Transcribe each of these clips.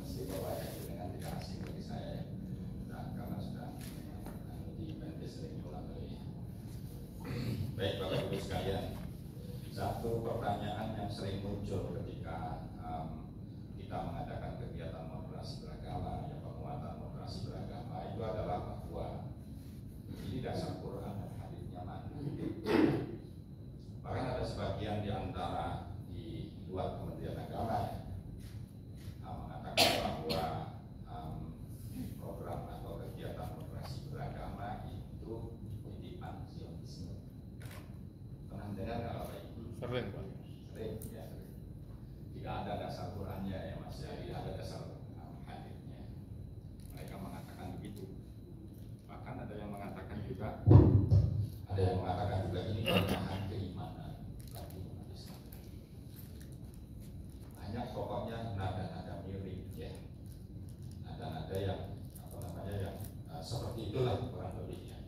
mesti bahwa itu dengan tidak asing bagi saya ya. Nah, karena sudah di BNP sering diulang kali. Baik Bapak Ibu sekalian, satu pertanyaan yang sering muncul ketika kita mengadakan kegiatan moderasi beragama, ya penguatan moderasi beragama itu adalah bahwa ini dasar Quran dan hadisnya mana. Bahkan ada sebagian di antara di luar Kementerian Agama ya, mengatakan bahwa program atau kegiatan moderasi beragama itu titipan Zionisme. Pernah dengar nggak Bapak Ibu? Sering Pak. Sering ya. Tidak ada dasar Qurannya ya Mas ya, tidak ada dasar hadisnya. Mereka mengatakan begitu. Bahkan ada yang mengatakan juga, ini kelemahan keimanan bagi umat Islam. Banyak pokoknya nada-nada mirip ya, nada-nada yang yang seperti itulah kurang lebihnya.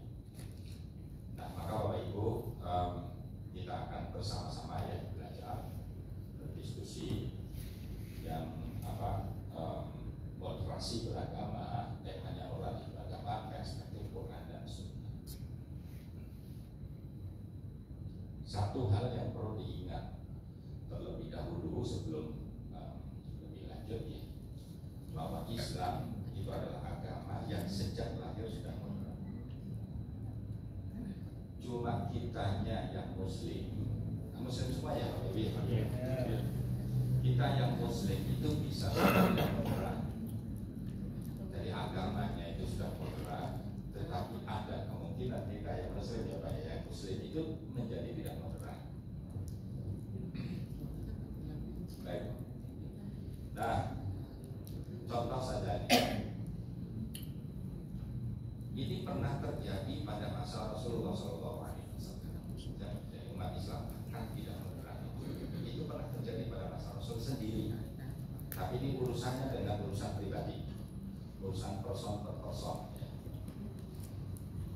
Nah maka Bapak Ibu, kita akan bersama-sama ya belajar, berdiskusi yang moderasi beragama, temanya moderasi beragama, perspektif Quran dan Sunnah. Satu hal yang perlu diingat terlebih dahulu sebelum lebih lanjut ya, bahwa Islam itu adalah agama yang sejak lahir sudah moderat. Cuma kitanya yang Muslim semua ya, kita yang Muslim itu bisa tidak moderat. Dari agamanya itu sudah moderat, tetapi ada kemungkinan kita yang Muslim ya Pak ya, yang Muslim itu menjadi tidak moderat. Baik. Nah, contoh saja ini pernah terjadi pada masa Rasulullah SAW. Jadi umat Islam kan tidak moderat. Itu pernah terjadi pada masa Rasul sendiri. Tapi ini urusannya dengan urusan pribadi, urusan person per person. Ya.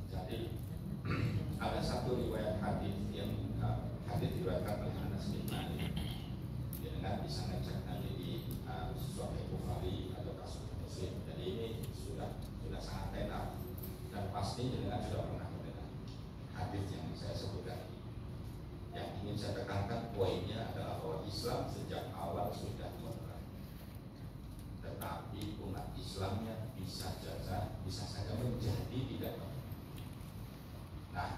Jadi ada satu riwayat hadis yang hadis diriwayatkan oleh Anas bin Malik. Dengan bisa ngecek nanti di Sahih Bukhari atau kasus Muslim. Jadi ini sudah sangat tenar dan pasti dengan sudah pernah mendengar hadis yang saya sebutkan. Yang ingin saya tekankan poinnya adalah bahwa Islam sejak awal sudah moderat, tetapi umat Islamnya bisa saja menjadi tidak moderat. Nah,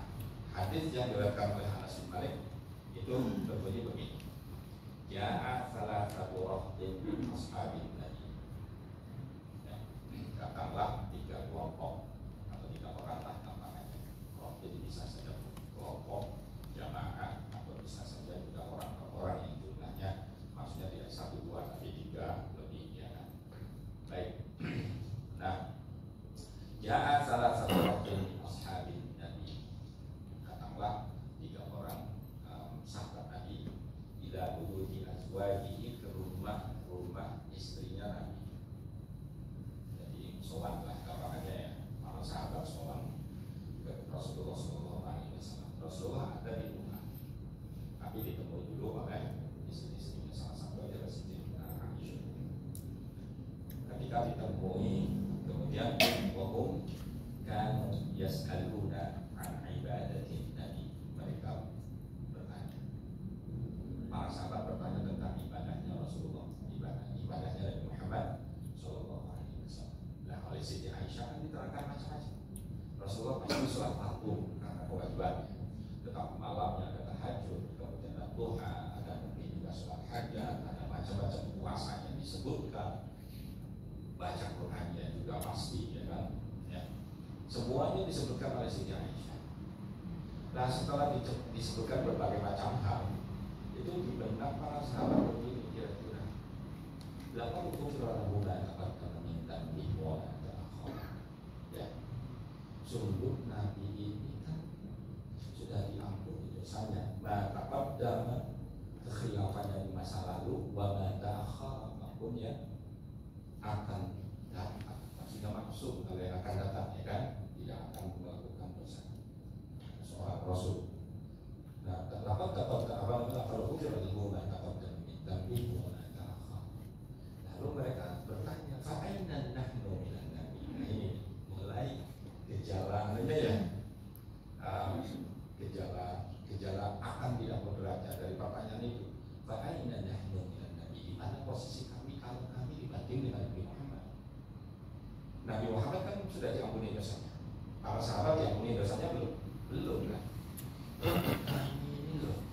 hadis yang diriwayatkan oleh Anas bin Malik itu berbunyi begini. Ja'a salasatu rahtin min ashabin Nabi. Datanglah 3 kelompok atau 3 orang lah namanya. Rahtin bisa saja kelompok, jamaah, atau bisa saja juga orang yang jumlahnya maksudnya tidak 1, 2 tapi 3 lebih ya kan. Baik. Nah, ja'a salasatu rahtin min ashabin Nabi. Datanglah 3 orang sahabat Nabi ila buyuti azwajihi ke rumah istrinya Nabi. Jadi sowan lah kabarnya ya, para sahabat sowan ke Rasulullah SAW. Rasulullah ada di rumah, tapi ditemui dulu oleh istri-istrinya, salah satu adalah Siti Aisyah. Ketika ditemui, kemudian wahum kan yas'aluna an ibadati Nabi. Mereka bertanya, para sahabat bertanya tentang ibadahnya Rasulullah, ibadahnya Nabi Muhammad Sallallahu Alaihi Wasallam. Nah, oleh Siti Aisyah kan diterangkan macam-macam. Rasulullah pasti sholat fardu karena kewajibannya, tetapi malamnya ada tahajud, kemudian ada duha, ada mungkin juga sholat hajat, ada macam-macam puasa yang disebutkan, baca Qurannya juga pasti ya kan. Ya. Semuanya disebutkan oleh Siti Aisyah. Nah, setelah disebutkan berbagai macam hal, itu di benak para sahabat begini kira-kira. Lalu kufran bulan akan meminta bihwa dan akhir. Ya, sungguh Nabi ini kan sudah diampuni dosanya. Maka pada kekhilafannya di masa lalu, wa mata akhir maupun yang akan datang. Maksudnya maksud kalau yang akan datang ya kan, tidak akan melakukan dosa. Seorang Rasul. Nah, dapat kalau lalu mereka bertanya sudah diampuni dosanya. Para sahabat diampuni dosanya belum? Belum kan? Ini loh,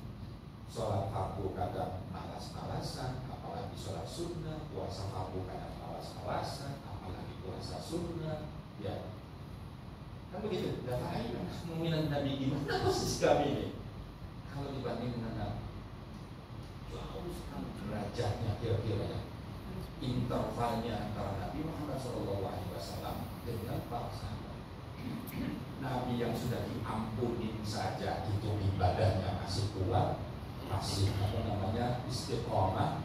sholat fardu kadang malas-malasan, apalagi sholat sunnah, puasa fardu kadang malas-malasan, apalagi puasa sunnah, ya kan begitu. Dan lain mu'minan Nabi gimana posisi kami ini? Kalau dibanding dengan Nabi, jauh sekali derajatnya kira-kira ya. Intervalnya antara Nabi Muhammad SAW dengan para sahabat. Nabi yang sudah diampuni saja itu ibadahnya masih kuat, masih istiqomah,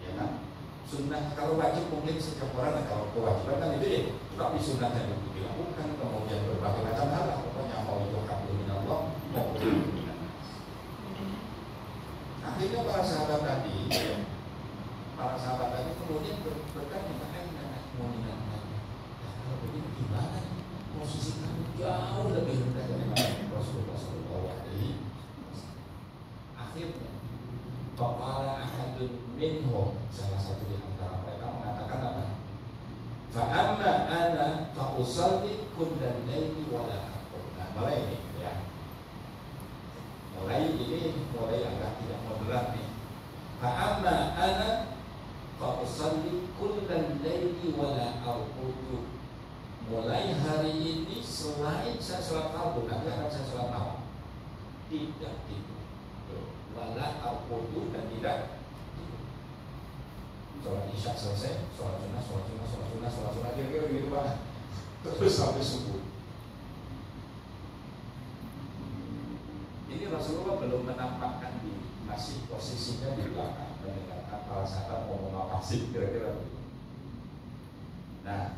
ya kan? Sunnah kalau wajib mungkin setiap orang kalau kewajiban kan itu ya, tapi sunnahnya itu dilakukan, kemudian berbagai macam hal, pokoknya mau itu kabul minallah, mau akhirnya para sahabat tadi kemudian berkata mu'minan Nabi. Kalau begini gimana nih? Posisi kami jauh lebih rendah dari Rasulullah SAW. Akhirnya Faqala ahadun minhum, salah satu di antara mereka mengatakan apa? Fa'amma ana fa'usalli kullal laili wa la aqum. Nah, mulai ini ya. Mulai agak tidak moderat nih. Fa'amma ana fa'usalli kullal laili wa la aqum. Mulai hari ini selain saya sholat fardu, nanti akan saya sholat malam. Tidak tidur. Wala al-qudu dan tidak sholat isya selesai, sholat sunnah, kira-kira gitu banget. Terus sampai subuh. Ini Rasulullah belum menampakkan diri, masih posisinya di belakang, mendengarkan para sahabat ngomong apa sih, kira-kira begitu. Nah,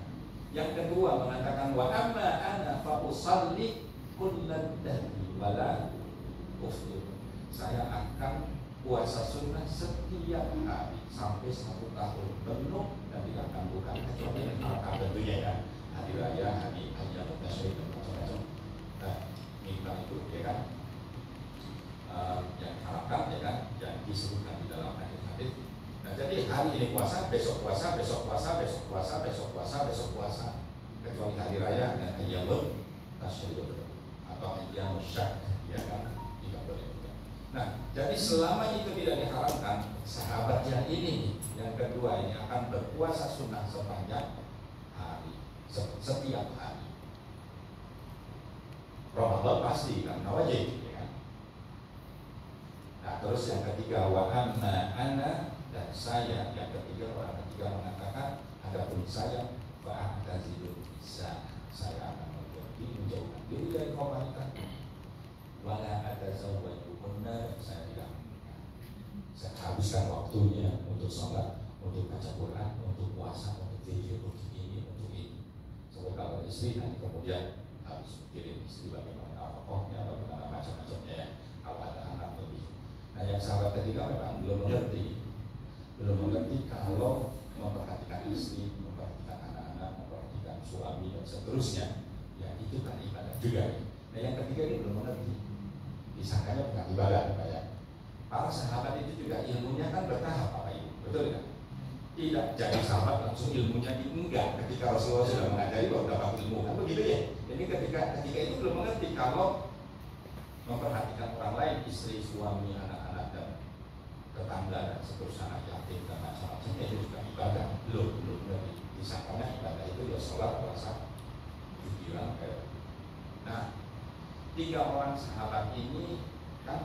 yang kedua mengatakan wa amma ana fa usalli kullal dahri wala uftir. Saya akan puasa sunnah setiap hari sampai 1 tahun penuh dan tidak akan bukan kecuali Natal tentunya ya, hari raya, hari ayam tasyrik dan macam-macam. Nah, minta itu ya kan, yang diharapkan ya kan, yang disebutkan di dalam hadis-hadis. Nah, jadi hari ini puasa, besok puasa, besok puasa, besok puasa, besok puasa, besok puasa, kecuali hari raya dan ayam tasyrik atau ayam syak ya kan, tidak boleh. Nah, jadi selama itu tidak diharamkan, sahabatnya ini yang kedua ini akan berpuasa sunnah sepanjang hari, setiap hari. Ramadan pasti karena wajib, ya kan? Nah, terus yang ketiga wa amma ana, dan saya, yang ketiga orang ketiga mengatakan adapun saya fa'tazilu bisa, saya akan menjauhkan diri dari wanita. Wala atazawwaju kunna, saya tidak menikah. Saya habiskan waktunya untuk sholat, untuk baca Quran, untuk puasa, untuk zikir, untuk ini, untuk ini. Sebab kalau istri nanti kemudian harus mikirin istri bagaimana pokoknya, bagaimana macam-macamnya ya, kalau ada anak lebih. Nah, yang sahabat ketiga memang belum mengerti kalau memperhatikan istri, memperhatikan anak-anak, memperhatikan suami dan seterusnya, ya itu kan ibadah juga. Nah, yang ketiga ini belum mengerti. Disangkanya bukan ibadah, ya. Para sahabat itu juga ilmunya kan bertahap, Bapak Ibu, betul kan? Tidak jadi sahabat langsung ilmunya diunggah ketika Rasulullah sudah mengajari baru dapat ilmu, kan begitu ya? Jadi ketika itu belum mengerti kalau memperhatikan orang lain, istri, suami, anak-anak dan tetangga dan seterusnya, anak yatim dan macam-macamnya itu juga ibadah, belum mengerti. Disangkanya ibadah itu ya sholat, puasa, pikiran, kayak. Nah, 3 orang sahabat ini kan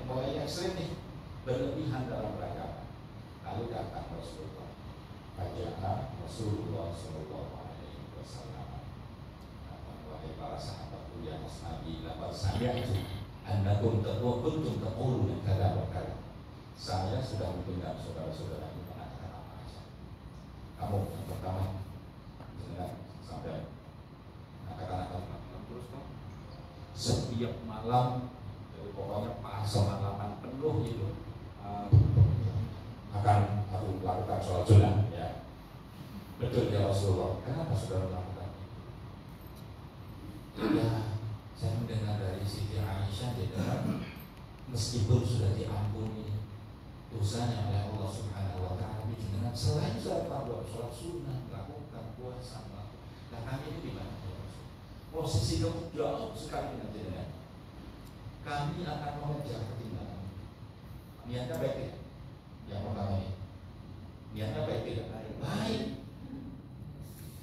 mulai ekstrim nih, berlebihan dalam beragama. Lalu datang Rasulullah, Faja'ah Rasulullah SAW. Wahai para sahabatku ya Mas Nabi, laqad sami'tu annakum kuntum taquluna kadza wa kadza. Saya sudah mendengar saudara-saudara itu mengatakan apa aja. Kamu yang pertama dengar sampai katakan apa terus kan? Setiap malam, pokoknya pas semalaman penuh itu akan aku lakukan sholat sunnah ya. Betul ya Rasulullah. Kenapa saudara melakukan itu? Ya, saya mendengar dari Siti Aisyah meskipun sudah diampuni dosanya oleh Allah Subhanahu wa taala, dengan selain sholat fardu, sholat sunnah, melakukan puasa, Nah kami ini di mana? Posisi kamu jauh sekali dengan jenengan. Kami akan mengejar ketinggalan. Niatnya baik ya? Yang pertama ini. Niatnya baik tidak? Baik.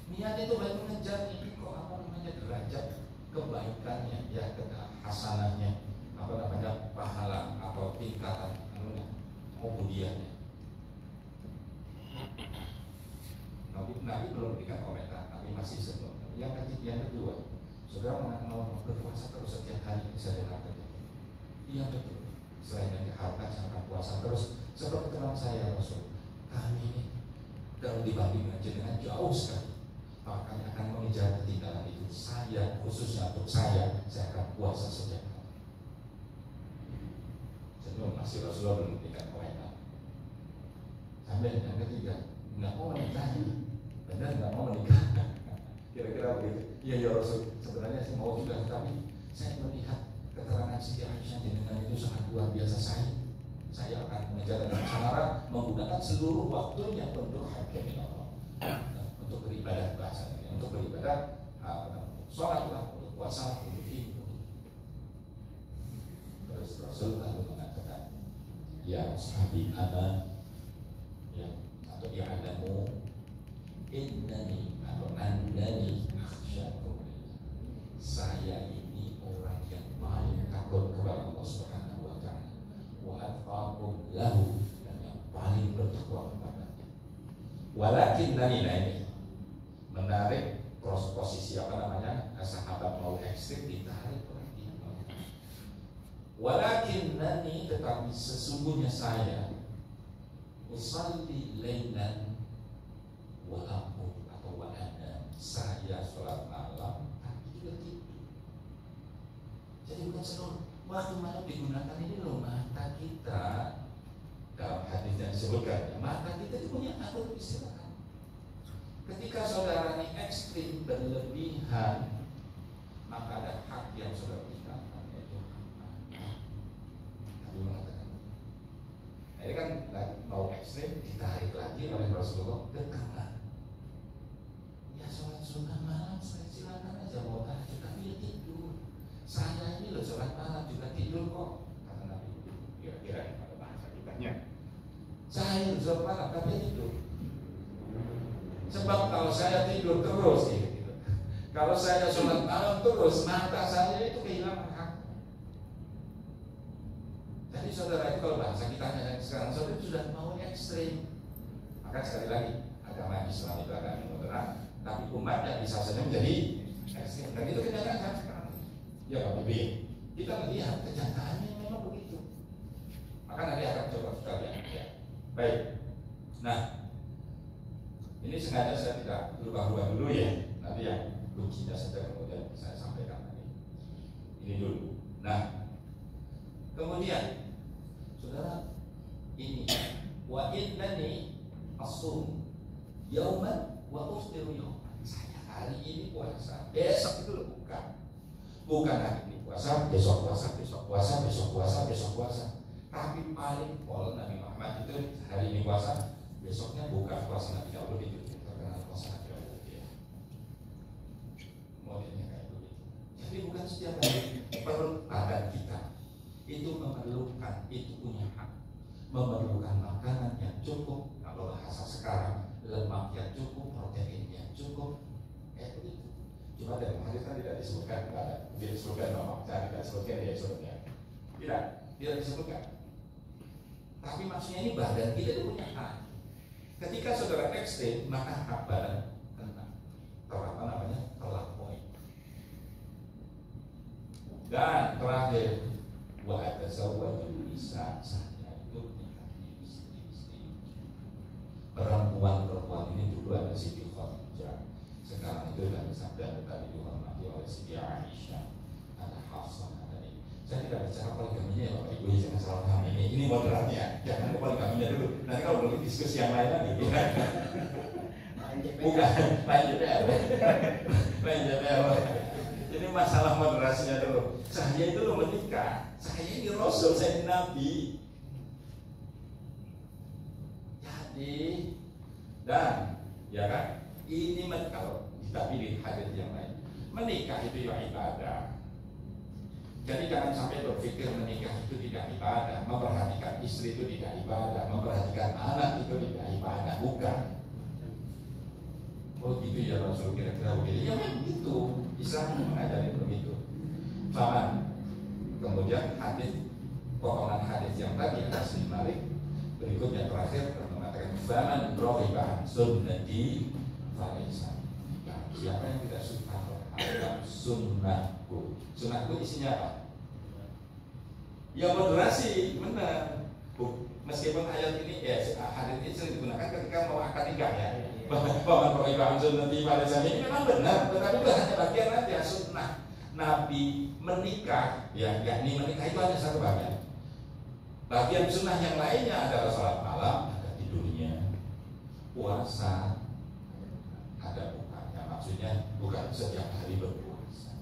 Niat itu baik mengejar ini kok apa namanya derajat kebaikannya, ya hasanahnya, apa namanya pahala atau tingkatan kemudiannya. Nabi belum berikan komentar, tapi masih sebelum. Yang kedua, saudara mau berpuasa terus setiap hari bisa dengarkan. Iya betul. Selain dari harta, jangan puasa terus. Seperti teman saya Rasul, kami ini kalau dibandingkan dengan jauh sekali, maka kami akan mengejar ketinggalan itu. Saya khususnya untuk saya akan puasa setiap hari. Jadi masih Rasulullah belum berikan komentar. Sampai yang ketiga, nggak mau menikah, benar nggak mau menikah. Kira-kira begitu. Iya ya Rasul, sebenarnya saya mau juga, tapi saya melihat keterangan Siti Aisyah dengan itu sangat luar biasa. Saya akan mengejar dengan cara menggunakan seluruh waktunya untuk hakim Allah, untuk beribadah bahasa, untuk beribadah, sholat, untuk puasa, untuk itu. Terus Rasul lalu mengatakan, ya sahabi ana, ya atau ya adamu, innani atau andani akhsyakum. Saya ini orang yang paling takut kepada Allah Subhanahu wa ta'ala, wa atqakum lahu, dan yang paling bertakwa kepadanya. Walakin ini menarik posisi apa namanya, sahabat mau ekstrim ditarik oleh dia. Walakin tetapi sesungguhnya saya usalli lailan wa aqum atau wa ana, saya sholat malam tapi juga tidur. Jadi bukan seluruh waktu malam digunakan ini loh, mata kita dalam hadis yang disebutkan, mata kita itu punya hak untuk istirahat. Ketika saudara ini ekstrim berlebihan, maka ada hak yang saudara berikan, yaitu Nabi mengatakan. Nah, ini kan mau ekstrim ditarik lagi oleh Rasulullah ke kamar. Ya sholat sunnah malam saya silakan aja, mau tahajud tapi ya tidur. Saya ini loh sholat malam juga tidur kok, kata Nabi. Kira-kira pada bahasa kitanya, saya sholat malam tapi ya tidur. Sebab kalau saya tidur terus gitu. Kalau saya sholat malam terus, mata saya itu kehilangan hak. Jadi saudara itu kalau bahasa kita sekarang saudara itu sudah mau ekstrim. Maka sekali lagi, agama Islam itu agama yang moderat, tapi umatnya bisa saja menjadi ekstrim. Dan itu kenyataan sekarang. Ya Pak Bibi, kita melihat kenyataannya memang begitu. Maka nanti akan coba kita lihat. Ya. Baik. Nah, ini sengaja saya tidak berubah-ubah dulu ya. Nanti yang kuncinya saja kemudian saya sampaikan lagi. Ini dulu. Nah, kemudian saudara ini wa innani asum yauman wa uftiru yauman. Saya hari ini puasa, besok itu loh bukan hari ini puasa, besok puasa, besok puasa, besok puasa, besok puasa. Tapi paling pol Nabi Muhammad itu hari ini puasa, besoknya buka puasa Nabi Daud itu terkenal puasa Nabi Daud ya. Modelnya kayak begitu. Jadi bukan setiap hari perut badan kita itu memerlukan, itu punya hak, memerlukan makanan yang cukup. Kalau bahasa sekarang, lemak yang cukup, protein yang cukup, kayak begitu. Cuma dalam hadis kan tidak disebutkan, tidak disebutkan nama, saya tidak disebutkan dia sebutnya. Tidak disebutkan. Tapi maksudnya ini badan kita itu punya hak. Ketika saudara ekstrim, maka hak badan kena terlampaui. Dan terakhir, wa atazawwaju nisa, saya itu menikahi istri-istri. Perempuan ini dulu ada Siti Khadijah. Sekarang itu dari sabda tadi dihormati oleh Siti Aisyah, ada Hafsah, ada ini. Saya tidak bicara poligaminya ya Bapak Ibu, jangan salah paham ini moderatnya. Jangan ke poligaminya dulu. Nanti kalau belum diskusi yang lain lagi, bukan lain JPR. Lain JPR. Ini masalah moderasinya dulu. Saya itu lo menikah, saya ini Rasul, saya ini Nabi. Jadi dan ya kan, ini kalau kita pilih hadis yang lain. Menikah itu ya ibadah. Jadi jangan sampai berpikir menikah itu tidak ibadah, memperhatikan istri itu tidak ibadah, memperhatikan anak itu tidak ibadah, bukan. Oh gitu ya Rasul, kira-kira begitu. Ya begitu, Islam mengajari begitu. Sama. Kemudian hadis, potongan hadis yang tadi ada Malik. Berikutnya terakhir mengatakan zaman rohiban sunnati falaysa. Siapa yang tidak suka terhadap sunnahku? Sunnahku isinya apa? Ya moderasi, benar. Meskipun ayat ini ya hadis ini sering digunakan ketika mau akad nikah ya. Bahwa rohiban sunnati falaysa ini memang benar, tetapi itu hanya bagian aja sunnah. Nabi menikah, ya yakni menikah itu hanya satu bagian. Bagian sunnah yang lainnya adalah sholat malam, ada tidurnya, puasa, ada bukanya. Maksudnya bukan setiap hari berpuasa.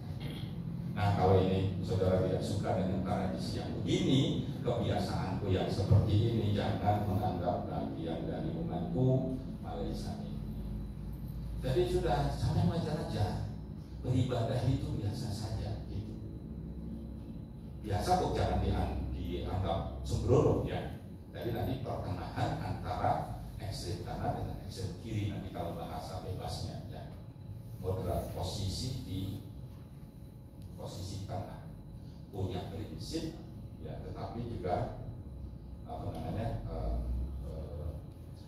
Nah kalau ini saudara tidak suka dengan tradisi yang begini, kebiasaanku yang seperti ini, jangan menganggap bagian dari umatku Malaysia ini. Jadi sudah sampai wajar aja, beribadah itu biasa saja. Gitu. Biasa kok jangan dianggap sembrono ya. Jadi nanti pertengahan antara ekstrem kanan dengan ekstrem kiri nanti kalau bahasa bebasnya ya. Moderat posisi di posisi tengah, punya prinsip ya, tetapi juga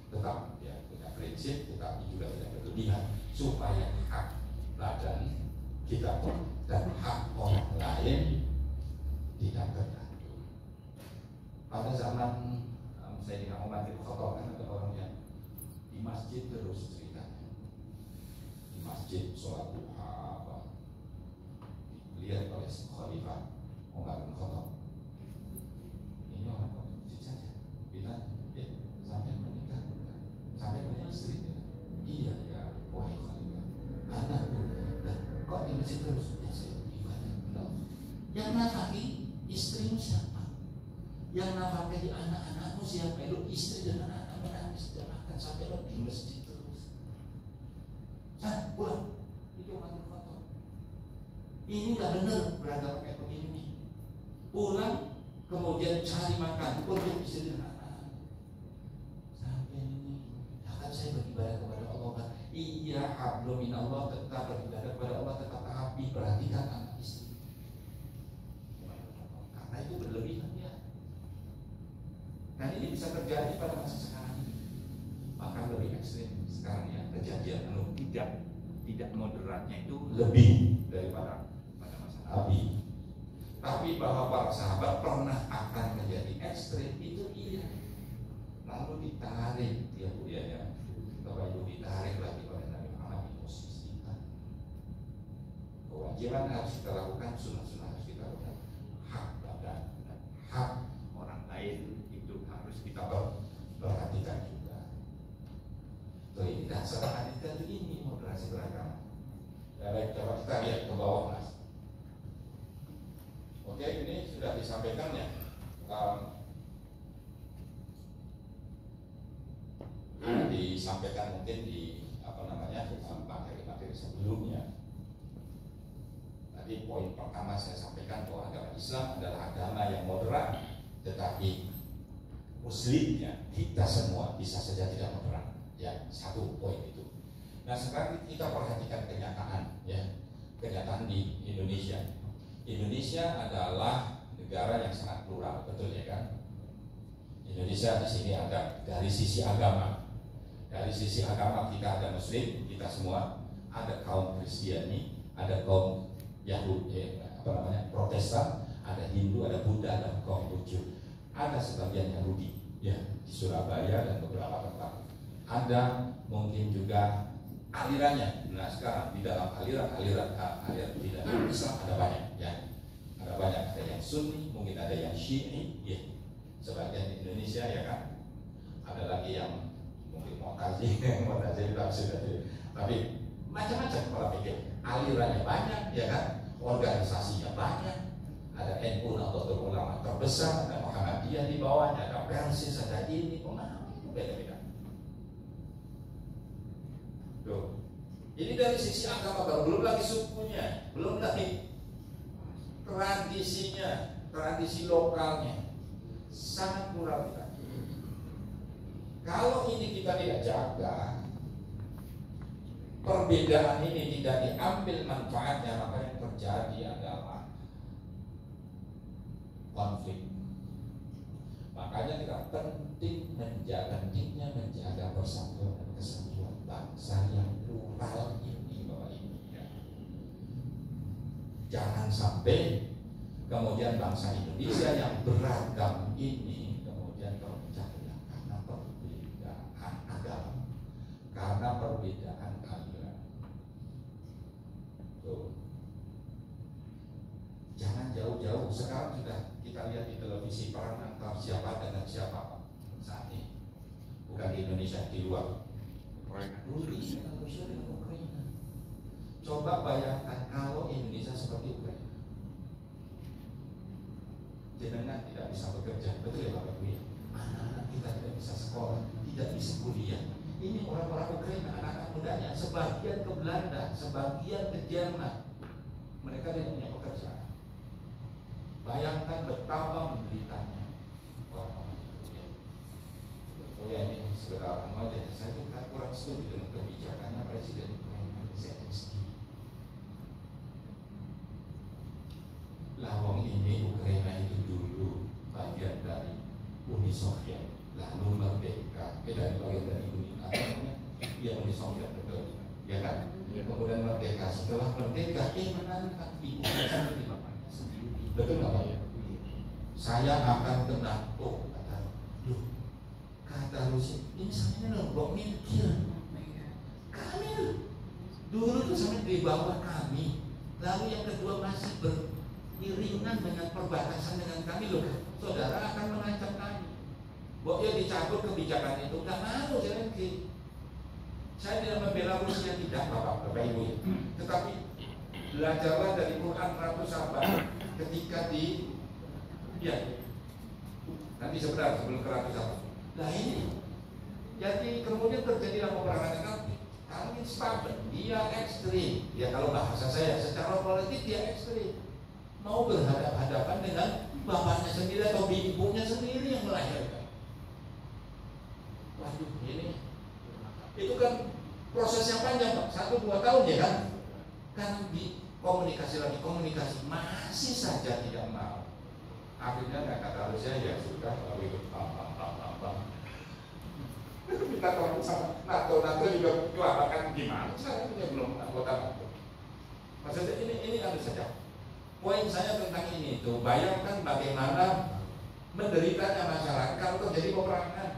tetap ya punya prinsip, tetapi juga tidak berlebihan supaya hak badan kita dan hak orang lain tidak terganggu. Pada zaman Sayyidina Umar bin Khattab kan ada orang yang di masjid terus ceritanya, di masjid sholat duha apa, dilihat oleh Khalifah Umar bin Khattab. Ini orang kok masjid saja, bilang, sampai menikah bukan, sampai punya istri. Iya ya, wahai Khalifah, anak kok di masjid terus? Ya saya ibadah. Yang nafkahi istrimu siapa? Yang nafkahi anak-anakmu siapa? Lu istri dan anak-anak menangis dan akan sampai lo di masjid terus. Nah, pulang. Itu makin kotor. Ini nggak benar beragama kayak begini. Pulang, kemudian cari makan untuk istri dan anak-anak. Sampai ini akan saya beribadah kepada Allah kan? Iya, hablum min Allah, tetap beribadah kepada Allah, tetap tapi perhatikan anak istri. Karena itu berlebihan ya. Dan ini bisa terjadi pada masa sekarang ini. Maka lebih ekstrim sekarang ya kejadian tidak moderatnya itu lebih daripada pada masa Nabi. Tapi bahwa para sahabat pernah akan menjadi ekstrim itu iya. Lalu ditarik dia ya. Bahwa itu ditarik lagi oleh Nabi Muhammad diposisikan. Kewajiban harus kita lakukan, sunnah-sunnah harus kita lakukan. Hak badan dan hak orang lain kita perhatikan juga. Tuh ini dasar hadis itu ini moderasi beragama. Ya baik, coba kita lihat ke bawah mas. Oke, ini sudah disampaikan ya. Disampaikan mungkin di materi sebelumnya. Tadi poin pertama saya sampaikan bahwa agama Islam adalah agama yang moderat, tetapi Muslimnya kita semua bisa saja tidak moderat. Ya, satu poin itu. Nah sekarang kita perhatikan kenyataan, ya, kenyataan di Indonesia. Indonesia adalah negara yang sangat plural, betul ya kan? Indonesia di sini ada dari sisi agama. Dari sisi agama kita ada Muslim, kita semua, ada kaum Kristiani, ada kaum Yahudi, Protestan, ada Hindu, ada Buddha, ada kaum Konghucu. Ada sebagian Yahudi ya di Surabaya dan beberapa tempat. Ada mungkin juga alirannya. Nah sekarang di dalam aliran di dalam Islam ada banyak ya. Ada banyak, ada yang Sunni, mungkin ada yang Syi'i ya. Sebagian di Indonesia ya kan. Ada lagi yang mungkin Mu'tazilah tapi macam-macam pola pikir. Alirannya banyak ya kan. Organisasinya banyak. Ada NU Nahdlatul Ulama terbesar, ada Muhammadiyah di bawahnya, ada Persis, ada ini, pemahaman itu beda-beda. Tuh, Ini dari sisi agama, belum lagi sukunya, belum lagi tradisinya, tradisi lokalnya, sangat kurang kita. Kalau ini kita tidak jaga, perbedaan ini tidak diambil manfaatnya, maka yang terjadi adalah konflik. Makanya kita penting menjaga persatuan dan kesatuan bangsa yang plural ini, Bapak Ibu. Jangan sampai kemudian bangsa Indonesia yang beragam ini kemudian terpecah belah karena perbedaan agama, karena perbedaan aliran. Tuh. Jangan jauh-jauh. Sekarang sudah kita lihat di televisi perang antar siapa dengan siapa saat ini. Bukan di Indonesia, di luar. Rusia dengan Ukraina. Coba bayangkan kalau Indonesia seperti Ukraina. Jenengan tidak bisa bekerja, betul ya Bapak Ibu ya? Anak-anak kita tidak bisa sekolah, tidak bisa kuliah. Ini orang-orang Ukraina, anak-anak mudanya, sebagian ke Belanda, sebagian ke Jerman. Mereka tidak punya pekerjaan. Bayangkan betapa menderitanya orang-orang itu. Oh ya, ini sekedar aja. Saya juga kurang setuju dengan kebijakannya Presiden Ukraina Zelensky. Lawang ini Ukraina itu dulu bagian dari Uni Soviet, lalu merdeka, dari bagian dari Uni Uni Soviet, betul, ya kan? Kemudian merdeka, setelah merdeka, menangkan ibu sendiri, bapaknya sendiri, betul nggak Pak? Saya akan ke NATO, kata Rusia, ini sampai lombok mikir, kami dulu tuh sampai di bawah kami, lalu yang kedua masih beriringan dengan perbatasan dengan kami loh, saudara akan mengancam kami. Bahwa dia dicabut kebijakan itu, nggak mau Zelensky. Saya tidak membela Rusia, tidak Bapak Ibu ya. Tetapi belajarlah dari Quran Ratu Sabah ketika di nanti sebentar sebelum ke Ratu Sabah. Nah ini, jadi kemudian terjadilah peperangan kami stubborn, dia ekstrim. Ya kalau bahasa saya, secara politik dia ekstrim. Mau berhadapan dengan bapaknya sendiri atau ibunya sendiri yang melahirkan. Waduh, ini itu kan proses yang panjang Pak, 1-2 tahun ya kan? Kan di komunikasi komunikasi masih saja tidak mau. Akhirnya nggak kata Rusia ya sudah, lalu ikut kita tolong sama NATO juga kelabakan gimana? Saya punya belum anggota NATO. Maksudnya ini harus saja. Poin saya tentang ini itu, bayangkan bagaimana menderitanya masyarakat kalau terjadi peperangan.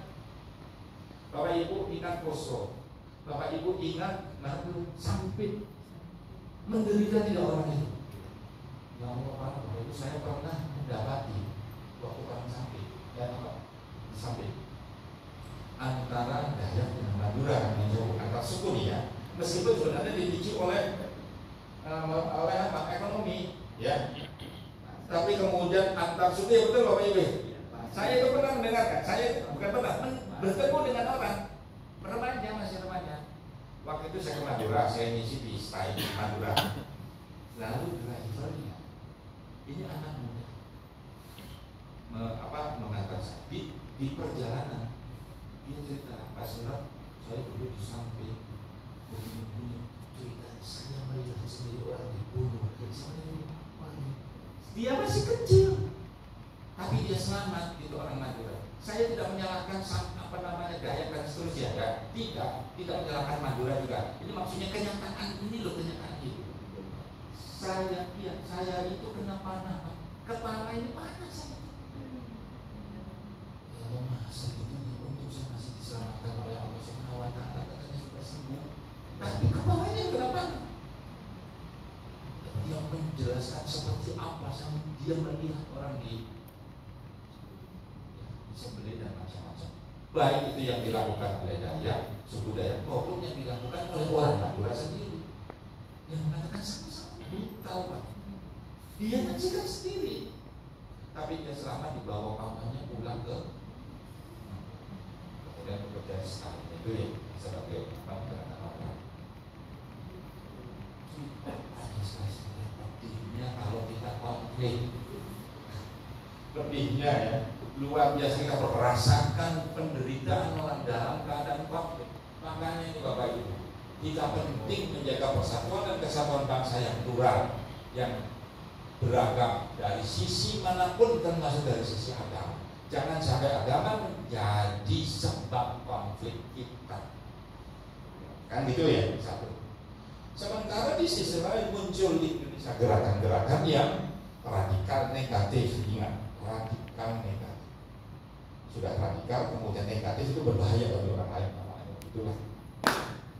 Bapak Ibu ingat Poso, Bapak Ibu ingat lalu Sampit, menderita tidak orang itu. Ya Allah Bapak Ibu, saya pernah mendapati waktu perang Sampit, dan apa? Sampit antara Dayak dengan Madura, antar suku nih ya. Meskipun sebenarnya dipicu oleh ekonomi, ya. Tapi kemudian antar suku ya betul Bapak Ibu. Saya itu pernah mendengarkan, saya bukan pernah bertemu dengan orang remaja, masih remaja. Waktu itu saya ke Madura, saya ngisi di stay di Madura. Lalu drivernya, ini anak muda, mengantar saya di perjalanan. Dia cerita, Pak Surat, saya dulu di samping begini cerita, saya melihat sendiri orang dibunuh. Dia masih kecil, tapi dia selamat, itu orang Madura. Saya tidak menyalahkan Dayak dan seterusnya, ya. Tidak menyalahkan Madura juga. Ini maksudnya kenyataan ini loh, kenyataan itu. Saya itu kena panah, kepala ini panas saya. Ya masa gitu nih, untung saya masih diselamatkan oleh Allah Subhanahu wa Ta'ala, katanya sudah sembuh. Tapi kepalanya kenapa? Dia menjelaskan seperti apa dia melihat orang disembelih dan macam-macam. Baik itu yang dilakukan oleh Dayak, suku Dayak, maupun yang dilakukan oleh orang Madura sendiri. Yang mengatakan sama-sama brutal Pak. Dia menyaksikan sendiri, tapi dia selamat dibawa kawannya pulang ke kemudian bekerja sekali itu ya sebagai apa. dunia ya, luar biasa. Kita merasakan penderitaan orang dalam keadaan konflik. Makanya ini Bapak Ibu, kita penting menjaga persatuan dan kesatuan bangsa yang plural, yang beragam dari sisi manapun, termasuk dari sisi agama. Jangan sampai agama menjadi sebab konflik kita. Kan gitu ya, satu. Sementara di sisi lain muncul di Indonesia gerakan-gerakan yang radikal negatif. Ingat, radikal negatif. Sudah radikal kemudian negatif itu berbahaya bagi orang lain. Itulah.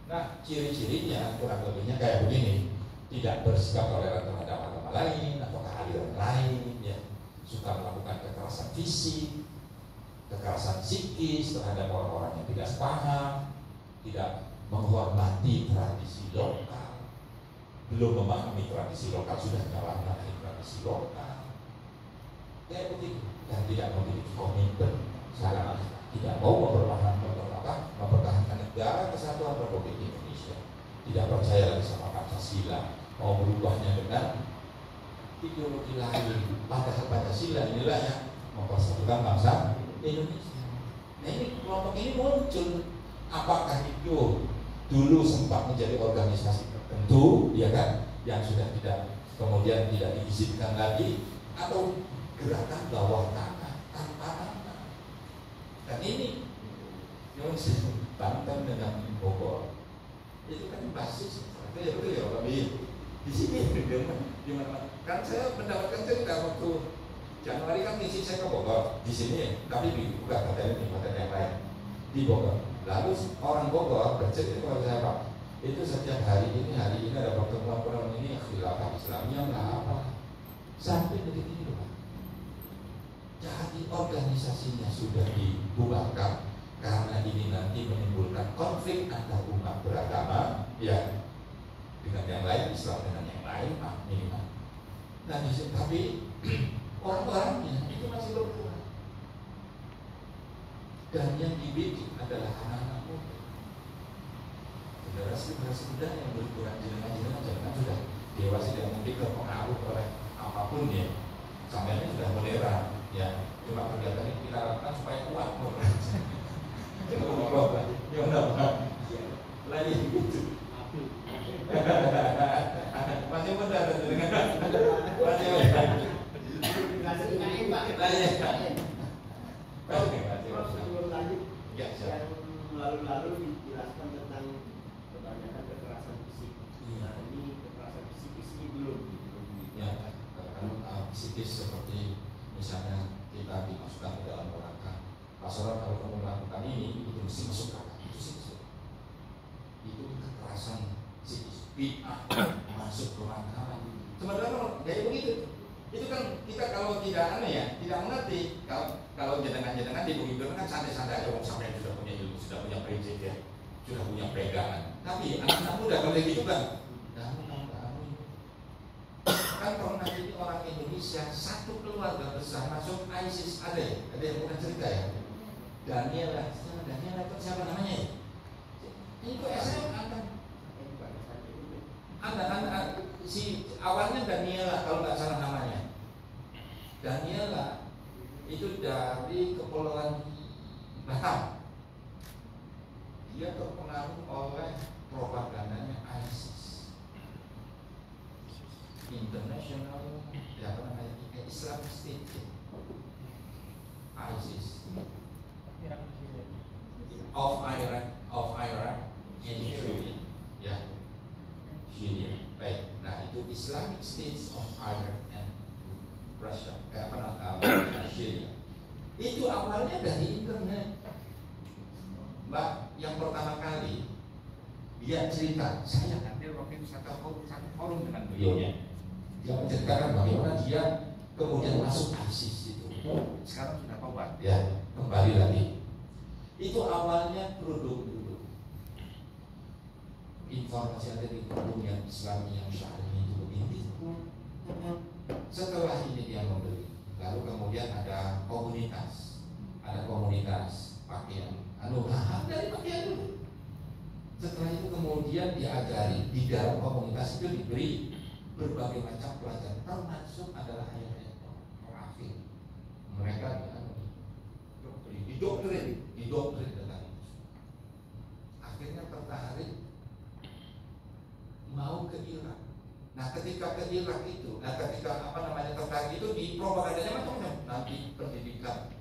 Nah, ciri-cirinya kurang lebihnya kayak begini: tidak bersikap toleran terhadap agama lain atau aliran lain, ya. Suka melakukan kekerasan fisik, kekerasan psikis terhadap orang-orang yang tidak sepaham, tidak menghormati tradisi lokal, belum memahami tradisi lokal, sudah menyalahkan tradisi lokal, kayak begitu, dan tidak memiliki komitmen, sangat tidak mau mempertahankan negara kesatuan Republik Indonesia, tidak percaya lagi sama Pancasila, mau berubahnya dengan ideologi lain. Padahal Pancasila inilah yang mempersatukan bangsa Indonesia. Nah, ini kelompok ini muncul. Apakah itu dulu sempat menjadi organisasi tertentu, ya kan, yang sudah tidak kemudian tidak diizinkan lagi, atau gerakan bawah tanah tanpa nama? Dan ini yang Banten dengan Bogor itu kan basis betul ya lebih di sini di mana kan saya mendapatkan cerita waktu Januari kan misi saya ke Bogor di sini, tapi bukan hotel ini, hotel yang lain di Bogor. Lalu orang Bogor bercerita kepada saya, Pak, itu setiap hari ini ada pertemuan ini khilafah Islamiyah lah apa sampai detik ini, Pak. Jadi organisasinya sudah dibubarkan karena ini nanti menimbulkan konflik antar umat beragama, ya, dengan yang lain, Islam dengan yang lain, minimal. Nah, tapi orang-orangnya itu masih berkurang, dan yang dibidik adalah anak-anak muda, generasi muda yang berkurang. Jangan sudah dewasa dan mungkin terpengaruh oleh apapun ya, sampai sudah modern ya. Cuma kegiatan ini kita lakukan supaya kuat lagi gitu. Masih muda dengan masih yang lalu-lalu dijelaskan tentang kebanyakan kekerasan fisik. Nah, ini kekerasan psikis ini belum ya, psikis seperti misalnya kita dimasukkan ke dalam neraka. Pasaran kalau kamu melakukan ini itu mesti masuk neraka. Itu kekerasan psikis, bid'ah masuk ke neraka. Sebenarnya kayak begitu. Itu kan kita kalau tidak tidak mengerti. Kalau jenengan di bumi kan santai-santai aja, sampai sudah punya ilmu, sudah punya prinsip ya, sudah punya pegangan. Tapi anak-anak muda kalau gitu kan, kan pernah jadi orang Indonesia satu keluarga besar masuk ISIS, ada yang pernah cerita ya. Daniel itu siapa namanya ya? Ini kok SMA kan? Anak si awalnya Daniela kalau nggak salah namanya. Daniela itu dari Kepulauan Batam. Dia terpengaruh oleh propagandanya ISIS, International Islamic State, ISIS of Iraq and Syria, ya, Syria. Baik, nah itu Islamic States of Iraq and Russia, Syria. Itu awalnya dari internet. Mbak, yang pertama kali dia cerita, saya hadir waktu itu satu forum dengan beliaunya. Dia menceritakan bagaimana dia kemudian masuk ISIS itu. Sekarang sudah tobat, ya, kembali lagi. Itu awalnya produk dulu. Informasi ada di produk yang Islami yang syar'i itu begini. Setelah ini dia membeli, lalu kemudian ada komunitas pakaian, dari pakaian dulu. Setelah itu kemudian diajari di dalam komunitas itu diberi berbagai macam pelajaran, termasuk adalah ayat-ayat kafir, mereka didoktrin tentang itu. Akhirnya tertarik mau ke Irak. Nah ketika ke Irak itu, ketika tertarik itu di propagandanya macam-macam. Nanti pendidikan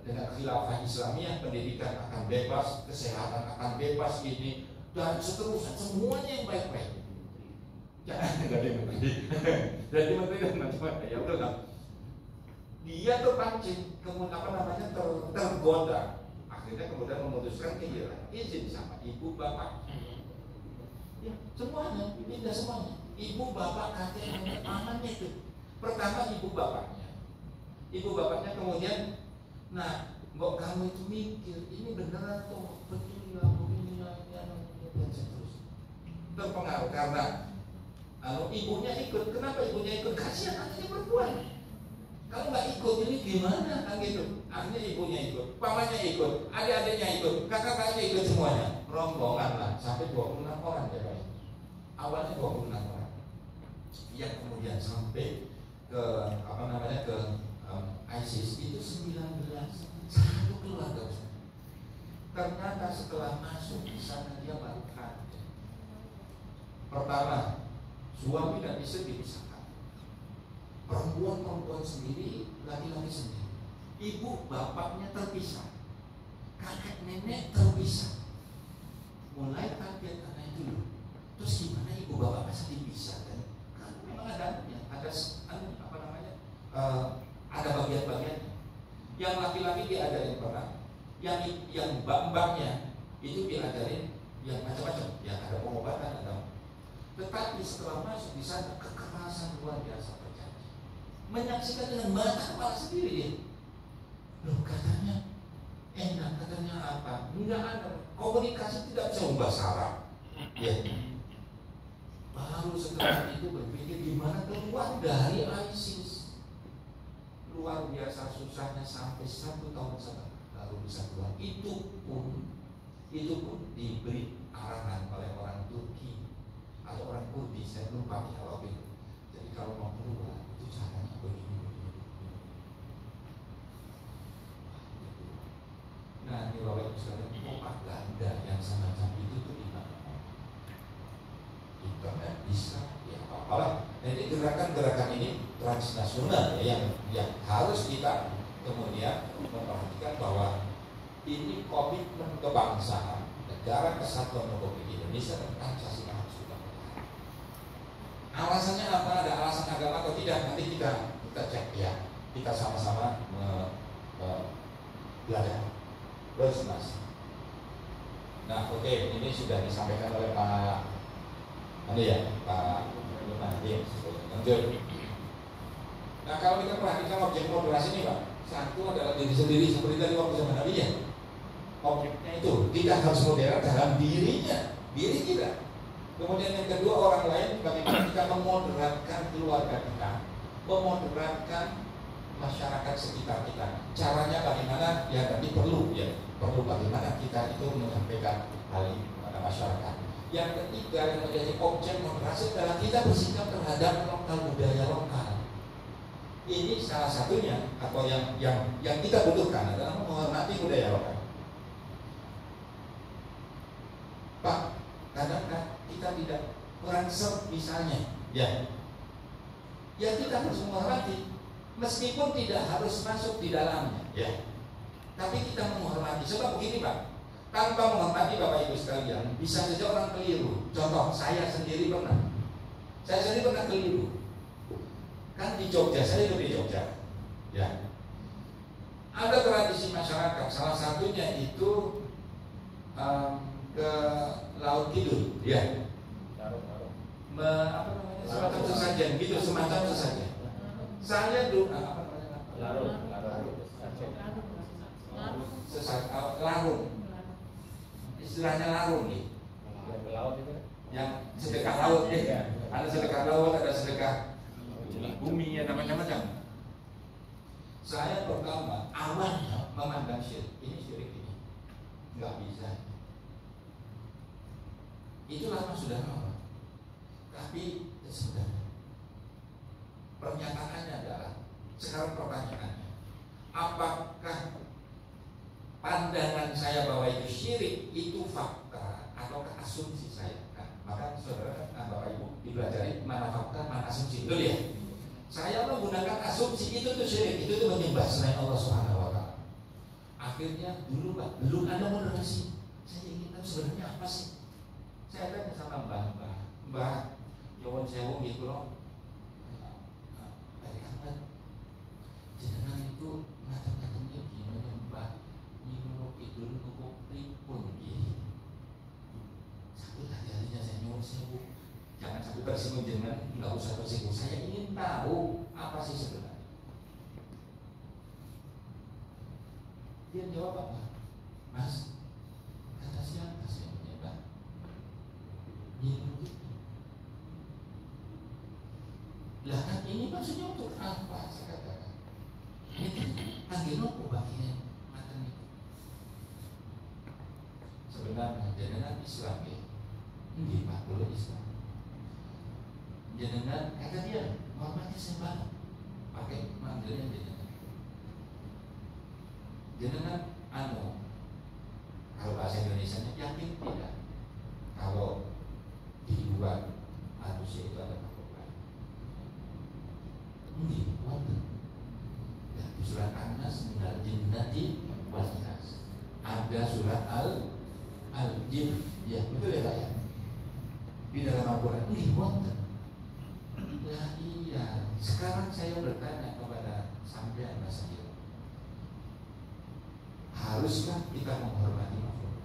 dengan khilafah Islamiyah, pendidikan akan bebas, kesehatan akan bebas, ini dan seterusnya, semuanya yang baik-baik. Jangan nggak ada menteri, jadi menteri dan macam-macam. Ya udah lah. Dia terpancing, kemudian tergoda. Akhirnya kemudian memutuskan ke Irak, izin sama ibu bapak. Ya, semuanya, pindah semuanya. Ibu bapak kakek nenek pamannya itu. Pertama ibu bapaknya. Ibu bapaknya kemudian, nah, kok kamu itu mikir ini beneran tuh, betul ya, begini ya, dan seterusnya. Terpengaruh karena ibunya ikut. Kenapa ibunya ikut? Kasihan anaknya perempuan. Kalau nggak ikut ini gimana kan gitu. Akhirnya ibunya ikut, pamannya ikut, adik-adiknya ikut, kakak-kakaknya ikut semuanya. Rombongan lah sampai 26 orang ya Pak. Awalnya 26 orang. Yang kemudian sampai ke ke ISIS itu 19. Satu keluarga. Ternyata setelah masuk di sana dia baru kaget. Pertama, suami dan istri dipisahkan. Perempuan sendiri, laki-laki sendiri. Ibu bapaknya terpisah, kakek nenek terpisah. Mulai kaget karena itu loh. Terus gimana ibu bapak masa dipisah kan? Karena memang ada ada bagian-bagiannya. Yang laki-laki diajarin perang, yang mbak-mbaknya itu diajarin yang macam-macam. Yang ada pengobatan ada. Tetapi setelah masuk di sana kekerasan luar biasa. Menyaksikan dengan mata kepala sendiri dia. Loh katanya enak, katanya apa? Enggak ada. Komunikasi tidak bisa membahas Arab. Ya. Baru setelah itu berpikir gimana keluar dari ISIS. Luar biasa susahnya sampai 1 tahun setengah baru bisa keluar. Itu pun diberi arahan oleh orang Turki atau orang Kurdi, saya lupa ya waktu itu. Jadi kalau mau keluar itu caranya begini. Nah, ini Bapak Ibu sekalian, propaganda yang semacam itu tuh di mana? Internet bisa, ya apalah. Jadi gerakan-gerakan ini transnasional ya, yang harus kita kemudian memperhatikan bahwa ini komitmen kebangsaan Negara Kesatuan Republik Indonesia dan Pancasila harus kita pertahankan. Alasannya apa? Ada alasan agama atau tidak? Nanti kita cek ya. Kita sama-sama belajar. Bersenas. Nah, oke, ini sudah disampaikan oleh Pak Lumanti. Lanjut. Nah, kalau kita perhatikan objek moderasi ini, Pak, satu adalah diri sendiri seperti tadi waktu zaman Nabi ya. Objeknya itu kita harus modern dalam dirinya, diri kita. Kemudian yang kedua, orang lain bagaimana kita memoderatkan keluarga kita, memoderatkan masyarakat sekitar kita. Caranya bagaimana? Ya tadi perlu bagaimana kita itu menyampaikan hal ini kepada masyarakat. Yang ketiga yang menjadi objek moderasi adalah kita bersikap terhadap lokal, budaya lokal. Ini salah satunya atau yang kita butuhkan adalah menghormati budaya lokal. Pak, kadang-kadang kita tidak kurang serp misalnya, ya kita harus menghormati. Meskipun tidak harus masuk di dalamnya, ya. Tapi kita menghormati. Sebab begini Pak, tanpa menghormati Bapak Ibu sekalian, bisa saja orang keliru. Contoh, saya sendiri pernah keliru. Kan di Jogja, saya hidup di Jogja, ya. Ada tradisi masyarakat, salah satunya itu ke Laut Kidul, ya. Semacam sesajen, gitu, semacam sesajen. Saya larung, istilahnya larung nih, yang sedekah laut ya. Ada sedekah laut, ada sedekah bumi ya, namanya macam. Saya pertama awalnya memandang syirik, ini syirik ini nggak bisa. Itu lama sudah lama, tapi sebenarnya pernyataannya adalah, sekarang pertanyaannya, apakah pandangan saya bahwa itu syirik itu fakta atau asumsi saya? Nah, maka saudara, Bapak Ibu dipelajari mana fakta, mana asumsi, betul ya? Saya menggunakan asumsi itu tuh syirik, itu tuh menyembah selain Allah Subhanahu wa Ta'ala. Akhirnya dulu Pak, belum ada moderasi. Saya ingin tahu sebenarnya apa sih? Saya tanya sama Mbah, nyuwun sewu gitu loh. Jenengan itu macam-macamnya gimana Mbah? Nyuwun itu nukuk pripun nggih. Satu harinya saya nyuwun sewu. Jangan sampai tersinggung jenengan, enggak usah tersinggung. Saya ingin tahu apa sih sebenarnya. Dia jawab apa? Mas, kata siapa saya menyembah? Nyuwun itu. Lah kan ini maksudnya untuk apa? Saya katakan. Panggil apa bagian matan itu? Sebenarnya jenengan Islam ya, ini Pak boleh Islam. Jenengan kata dia hormati sembah, pakai manggilnya jenengan. Jenengan kalau bahasa Indonesia yakin tidak? Kalau di luar manusia itu ada makhluk lain. Ini wonten. Surat An-Nas minal jinnati wan nas. Ada surat Al-Jin. Ya, betul ya Pak ya? Di dalam Al-Qur'an ini wonten. Lah iya, sekarang saya bertanya kepada sampean Mas Anjir. Haruskah kita menghormati makhluk?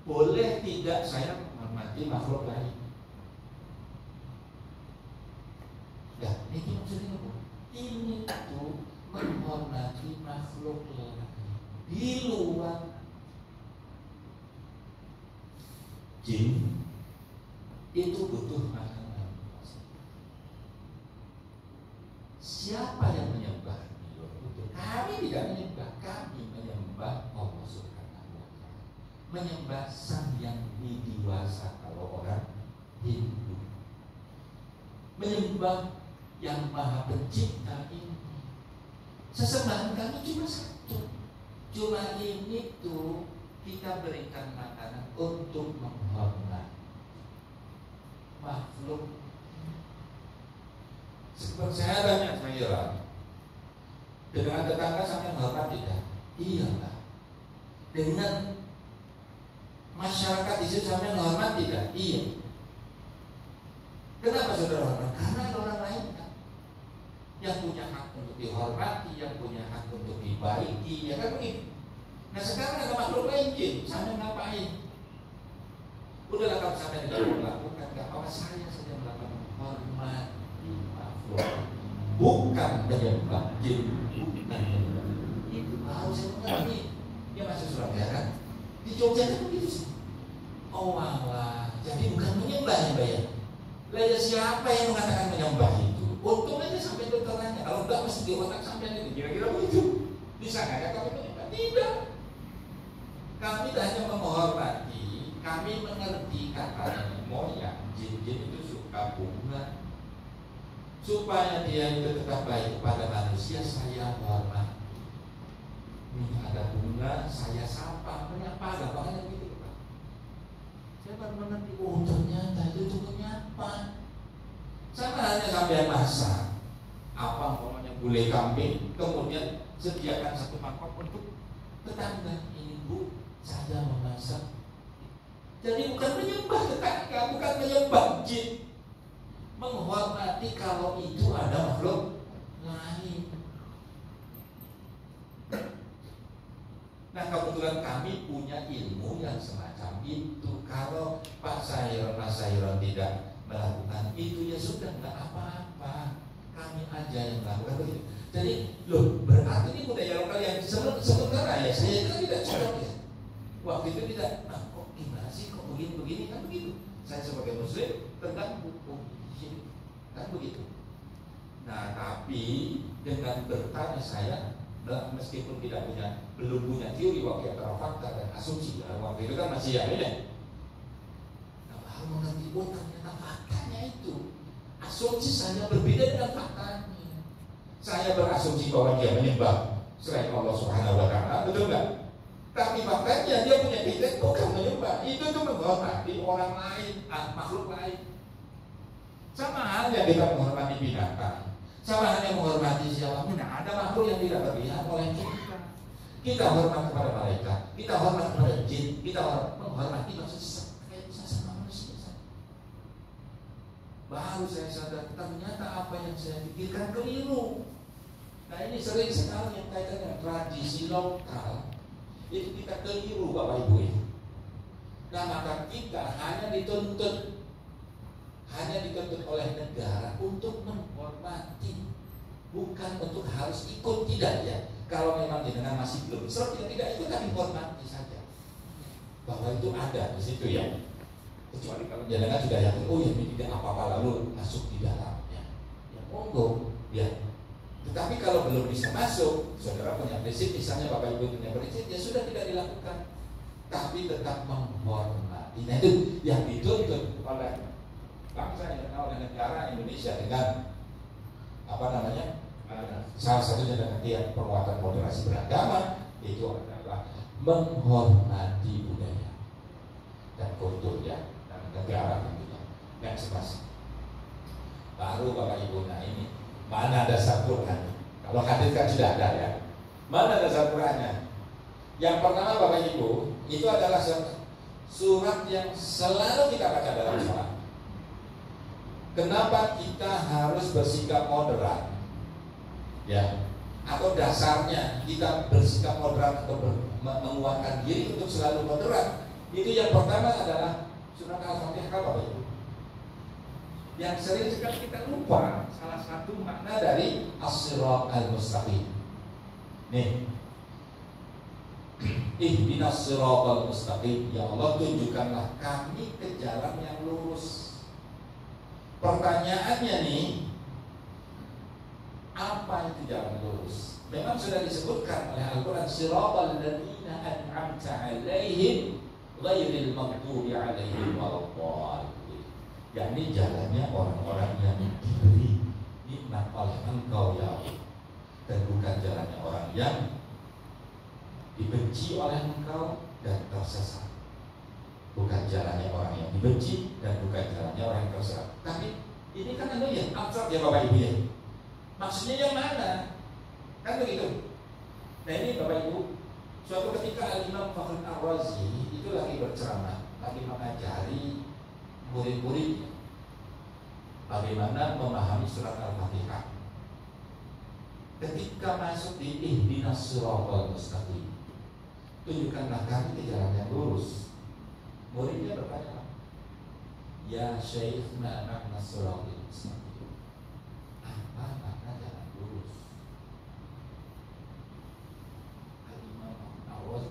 Boleh tidak saya menghormati makhluk lain? Ya, ini maksudnya apa? Ini tuh menghormati makhluk lain di luar jin itu butuh makanan. Siapa yang menyembah? Kami tidak menyembah, kami menyembah Allah Subhanahu wa Ta'ala. Menyembah Sang Yang Widiwasa kalau orang Hindu. Menyembah Yang Maha Pencipta ini. Sesembahan kami cuma satu. Cuma ini tuh kita berikan makanan untuk menghormati makhluk. Seperti saya tanya Sayyiran, dengan tetangga sampai menghormat tidak? Iyalah. Dengan masyarakat di situ sampai menghormat tidak? Iya. Kenapa saudara hormat? Karena ada orang lain kan yang punya hak untuk dihormati, yang punya hak untuk dibaiki, ya kan begitu. Nah sekarang ada makhluk lain jin, sampai ngapain? Udahlah kalau sampai tidak melakukan, gak apa-apa, saya saja melakukan hormati makhluk, bukan menyembah jin, bukan menyembah. Itu harus saya mengerti. Dia masuk Surabaya kan? Di Jogja kan begitu sih. Oh malah, jadi bukan menyembah ya Mbak ya. Lalu siapa yang mengatakan menyembah itu? Untung aja sampai dokternya. Kalau enggak mesti di otak sampai itu. Kira-kira begitu. Bisa nggak ya kami menyembah? Tidak. Kami hanya menghormati. Kami mengerti kata moyang. Jin-jin itu suka bunga. Supaya dia itu tetap baik kepada manusia, saya hormati. Ini ada bunga, saya sapa. Menyapa, gampangnya gitu Pak. Saya baru mengerti. Oh ternyata itu cukup nyapa. Sama hanya sampai masak apa namanya gulai kambing, kemudian sediakan satu mangkok untuk tetangga. Ini Bu, saya memasak. Jadi bukan menyembah tetangga, bukan menyembah jin. Menghormati kalau itu ada makhluk lain. Nah kebetulan kami punya ilmu yang semacam itu. Kalau Pak Sayron, Mas Sayron tidak melakukan itu ya sudah nggak apa-apa, kami aja yang melakukan begitu. Jadi loh berarti ini budaya lokal yang sementara ya saya kan tidak cocok ya. Waktu itu tidak, nah kok gimana sih kok begini kan begitu. Saya sebagai muslim tentang hukum kan begitu. Nah tapi dengan bertanya saya, meskipun belum punya teori waktu antara fakta dan asumsi, waktu itu kan masih ya beda. Nah baru mengerti ternyata faktanya itu asumsi saya berbeda dengan faktanya. Saya berasumsi bahwa dia menyembah selain Allah Subhanahu wa Ta'ala, betul nggak? Tapi faktanya dia punya titik bukan menyembah, itu tuh menghormati orang lain, makhluk lain. Sama halnya kita menghormati binatang, sama halnya menghormati siapapun. Nah, ada makhluk yang tidak terlihat oleh kita. Kita hormat kepada malaikat, kita hormat kepada jin, kita menghormati manusia kayak sama manusia. Baru saya sadar ternyata apa yang saya pikirkan keliru. Nah, ini sering sekali yang kaitan dengan tradisi lokal. Itu kita keliru Bapak Ibu ya. Nah, maka kita hanya dituntut oleh negara untuk menghormati, bukan untuk harus ikut, tidak ya. Kalau memang jenengan masih belum Islam, ya tidak ikut, tapi hormati saja bahwa itu ada di situ ya. Kecuali kalau jenengan sudah yakin, oh ya ini tidak apa-apa, lalu masuk di dalamnya, ya monggo ya. Tetapi kalau belum bisa masuk, saudara punya prinsip, misalnya Bapak Ibu punya prinsip, ya sudah tidak dilakukan, tapi tetap menghormati. Nah, itu yang dituntut oleh bangsa yang dikenal oleh negara Indonesia dengan apa namanya? Salah satunya dengan tiap penguatan moderasi beragama, itu adalah menghormati budaya dan kulturnya dan negara tentunya. Next mas. Baru Bapak Ibu, nah ini mana dasar Quran? Kalau hadis kan sudah ada ya. Mana dasar Qurannya? Yang pertama Bapak Ibu, itu adalah surat yang selalu kita baca dalam sholat. Kenapa kita harus bersikap moderat? Ya, atau dasarnya kita bersikap moderat atau menguatkan diri untuk selalu moderat. Itu yang pertama adalah surat Al-Fatihah Bapak Ibu. Yang sering sekali kita lupa salah satu makna dari as-sirat al-mustaqim. Nih, ihdinas siratal mustaqim, ya Allah tunjukkanlah kami ke jalan yang lurus. Pertanyaannya nih, apa itu jalan lurus? Memang sudah disebutkan oleh Al-Quran, siratal ladzina an'amta 'alaihim ghairil maghdubi 'alaihim waladdallin. yakni jalannya orang-orang yang diberi nikmat oleh Engkau ya Allah, dan bukan jalannya orang yang dibenci oleh Engkau dan tersesat. Bukan jalannya orang yang dibenci dan bukan jalannya orang yang tersesat. Tapi ini kan ya abstrak ya Bapak Ibu ya. Maksudnya yang mana? Kan begitu. Nah ini Bapak Ibu, suatu ketika Al-Imam Fakhr Ar-Razi itu lagi berceramah, lagi mengajari murid-muridnya bagaimana memahami surat Al-Fatihah. Ketika masuk di ihdinas siratal mustaqim, tunjukkanlah kami ke jalan yang lurus. Muridnya bertanya, ya Syekh, ma makna siratal mustaqim? Apa makna jalan lurus? Al-Imam Ar-Razi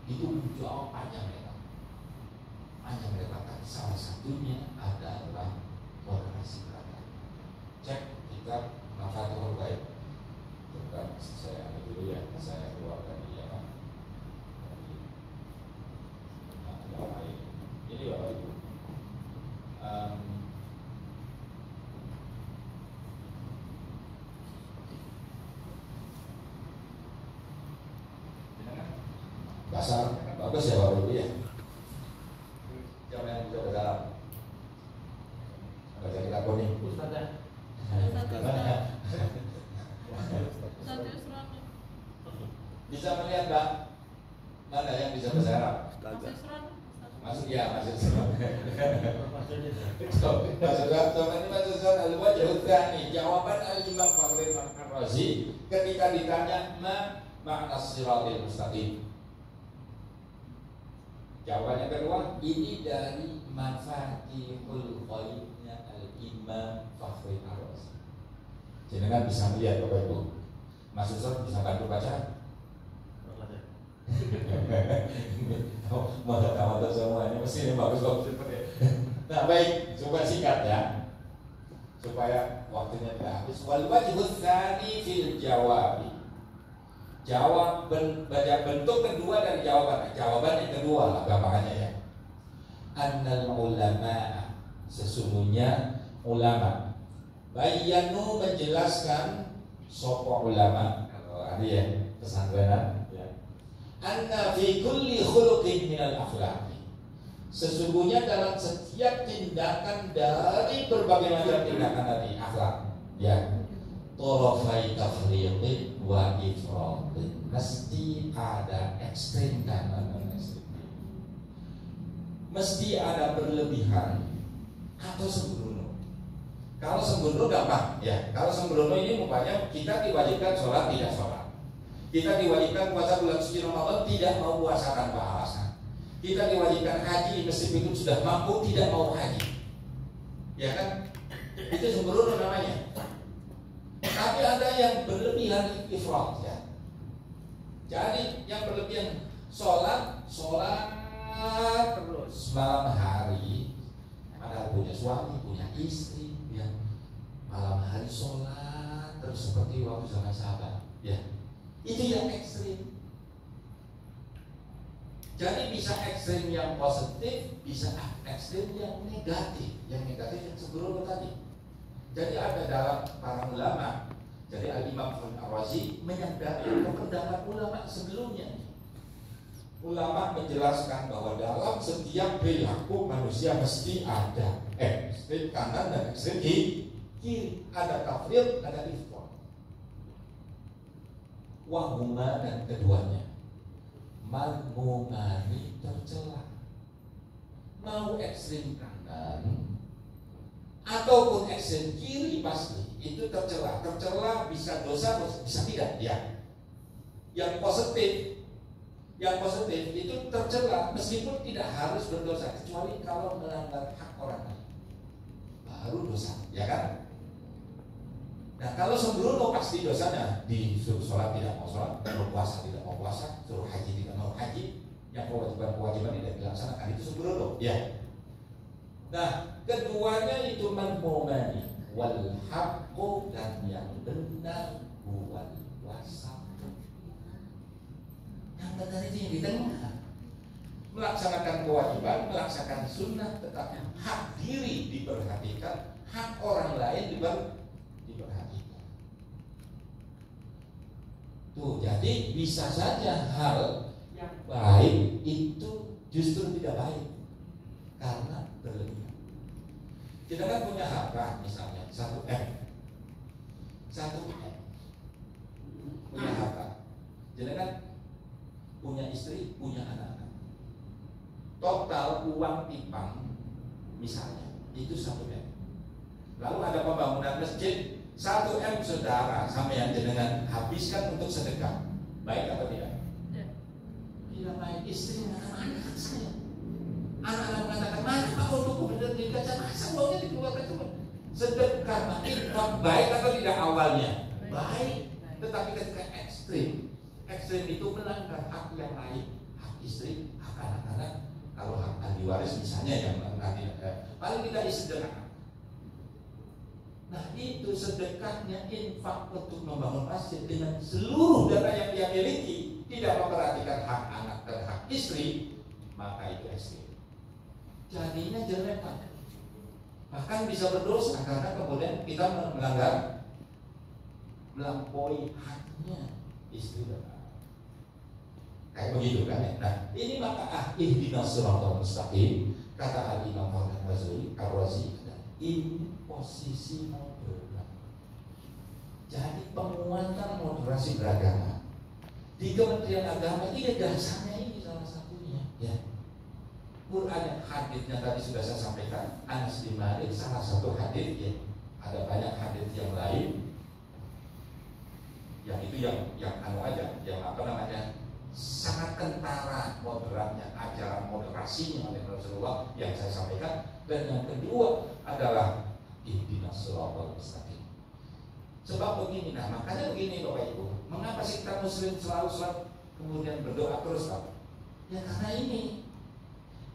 itu menjawab panjang lebar. Panjang lebar, salah satunya adalah moderasi beragama. Cek kitab Mafathul Ghaib. Bentar, saya ambil dulu ya, saya keluarkan ini ya. Ini Bapak Ibu. Basar, bagus ya Bapak Ibu ya. Siapa yang bisa bahasa Arab? Baca kitab kuning. Ustazah. Bisa melihat Mbak? Mana yang bisa bahasa Arab? Masuk ya, masuk surat. Masuk surat Al-Wajh Tsani. Jawaban Al-Imam Fakhr Ar-Razi ketika ditanya makna siratal mustaqim. Jawabannya kedua, ini dari Mafatihul Ghaibnya Al-Imam Fakhr Ar-Razi. Jangan bisa melihat Bapak Ibu. Mas Ustaz bisa bantu baca? Mata-mata semua ini mesti bagus. Nah baik, coba singkat ya, supaya waktunya tidak habis. Wal wajhu tsani fil jawabi. Jawab bentuk kedua dari jawaban. Jawaban yang kedua lah gampangannya ya. Annal ulama, sesungguhnya ulama Bayanu menjelaskan sopo ulama, kalau ada ya pesantrenan ya. Anna fi kulli khuluqin minal akhlaqi. Sesungguhnya dalam setiap tindakan dari berbagai macam tindakan tadi akhlak ya. Torofai tafriqin wa ifratin. Mesti ada ekstrim dan non-ekstrim. Mesti ada berlebihan atau sembrono. Kalau sembrono gampang ya. Kalau sembrono ini umpamanya kita diwajibkan sholat tidak sholat. Kita diwajibkan puasa bulan suci Ramadan tidak mau puasa tanpa alasan. Kita diwajibkan haji meskipun sudah mampu tidak mau haji. Ya kan? Itu sembrono namanya. Tapi ada yang berlebihan ifrat ya. Jadi yang berlebihan sholat terus malam hari. Padahal punya suami, punya istri ya. Malam hari sholat terus seperti waktu zaman sahabat ya. Itu yang ekstrim. Jadi bisa ekstrim yang positif, bisa ekstrim yang negatif. Yang negatif yang sembrono tadi. Jadi ada dalam para ulama. Jadi Al-Imam Al-Razi menyandarkan pendapat ulama sebelumnya. Ulama menjelaskan bahwa dalam setiap perilaku manusia mesti ada ekstrim kanan dan ekstrim kiri. Ada kafir, ada ifrat. Wahuma dan keduanya madmumani tercela. Mau ekstrim kanan ataupun ekstrim kiri pasti itu tercela. Tercela bisa dosa, bisa tidak ya. Yang positif itu tercela meskipun tidak harus berdosa kecuali kalau melanggar hak orang lain baru dosa, ya kan? Nah kalau sembrono pasti dosanya disuruh sholat tidak mau sholat, suruh puasa tidak mau puasa, suruh haji tidak mau haji, yang kewajiban tidak dilaksanakan, itu sembrono ya. Nah keduanya itu manmumani wal haqqu, dan yang benar wal wasat. Yang benar itu yang di tengah, melaksanakan kewajiban, melaksanakan sunnah, tetapi hak diri diperhatikan, hak orang lain diperhatikan. Tuh, jadi bisa saja hal yang baik itu justru tidak baik karena berlebihan. Kita kan punya harta misalnya 1M punya harta. Jadi kan punya istri, punya anak-anak. Total uang timpang misalnya itu 1M. Lalu ada pembangunan masjid 1M, saudara sama yang jenengan habiskan untuk sedekah, baik atau tidak? Tidak baik. Istri mengatakan anak saya, anak-anak mengatakan mana Pak untuk berdengar masa uangnya dikeluarkan cuma sedekah, infak, baik atau tidak awalnya? Baik. Tetapi ketika ekstrim itu melanggar hak yang lain, hak istri, hak anak-anak. Kalau hak ahli waris misalnya yang paling tidak disedekahkan. Nah itu sedekahnya infak untuk membangun masjid dengan seluruh dana yang dia miliki, tidak memperhatikan hak anak dan hak istri, maka itu ekstrim. Jadinya jelek, bahkan bisa berdosa karena kemudian kita melanggar, melampaui haknya istri dan anak. Kayak begitu kan ya. Nah ini maka ihdinas siratal mustaqim, kata Al-Imam Al-Razi, ini posisi moderat. Jadi penguatan moderasi beragama di Kementerian Agama ini dasarnya ini salah satunya ya. Quran yang hadisnya tadi sudah saya sampaikan, Anas bin Malik salah satu hadis ya. Ada banyak hadis yang lain yang itu yang aja, yang apa namanya, sangat kentara moderatnya, ajaran moderasinya oleh Rasulullah yang saya sampaikan. Dan yang kedua adalah ihdinas siratal mustaqim. Sebab begini, nah makanya begini Bapak Ibu, mengapa sih kita muslim selalu kemudian berdoa terus Pak? Ya karena ini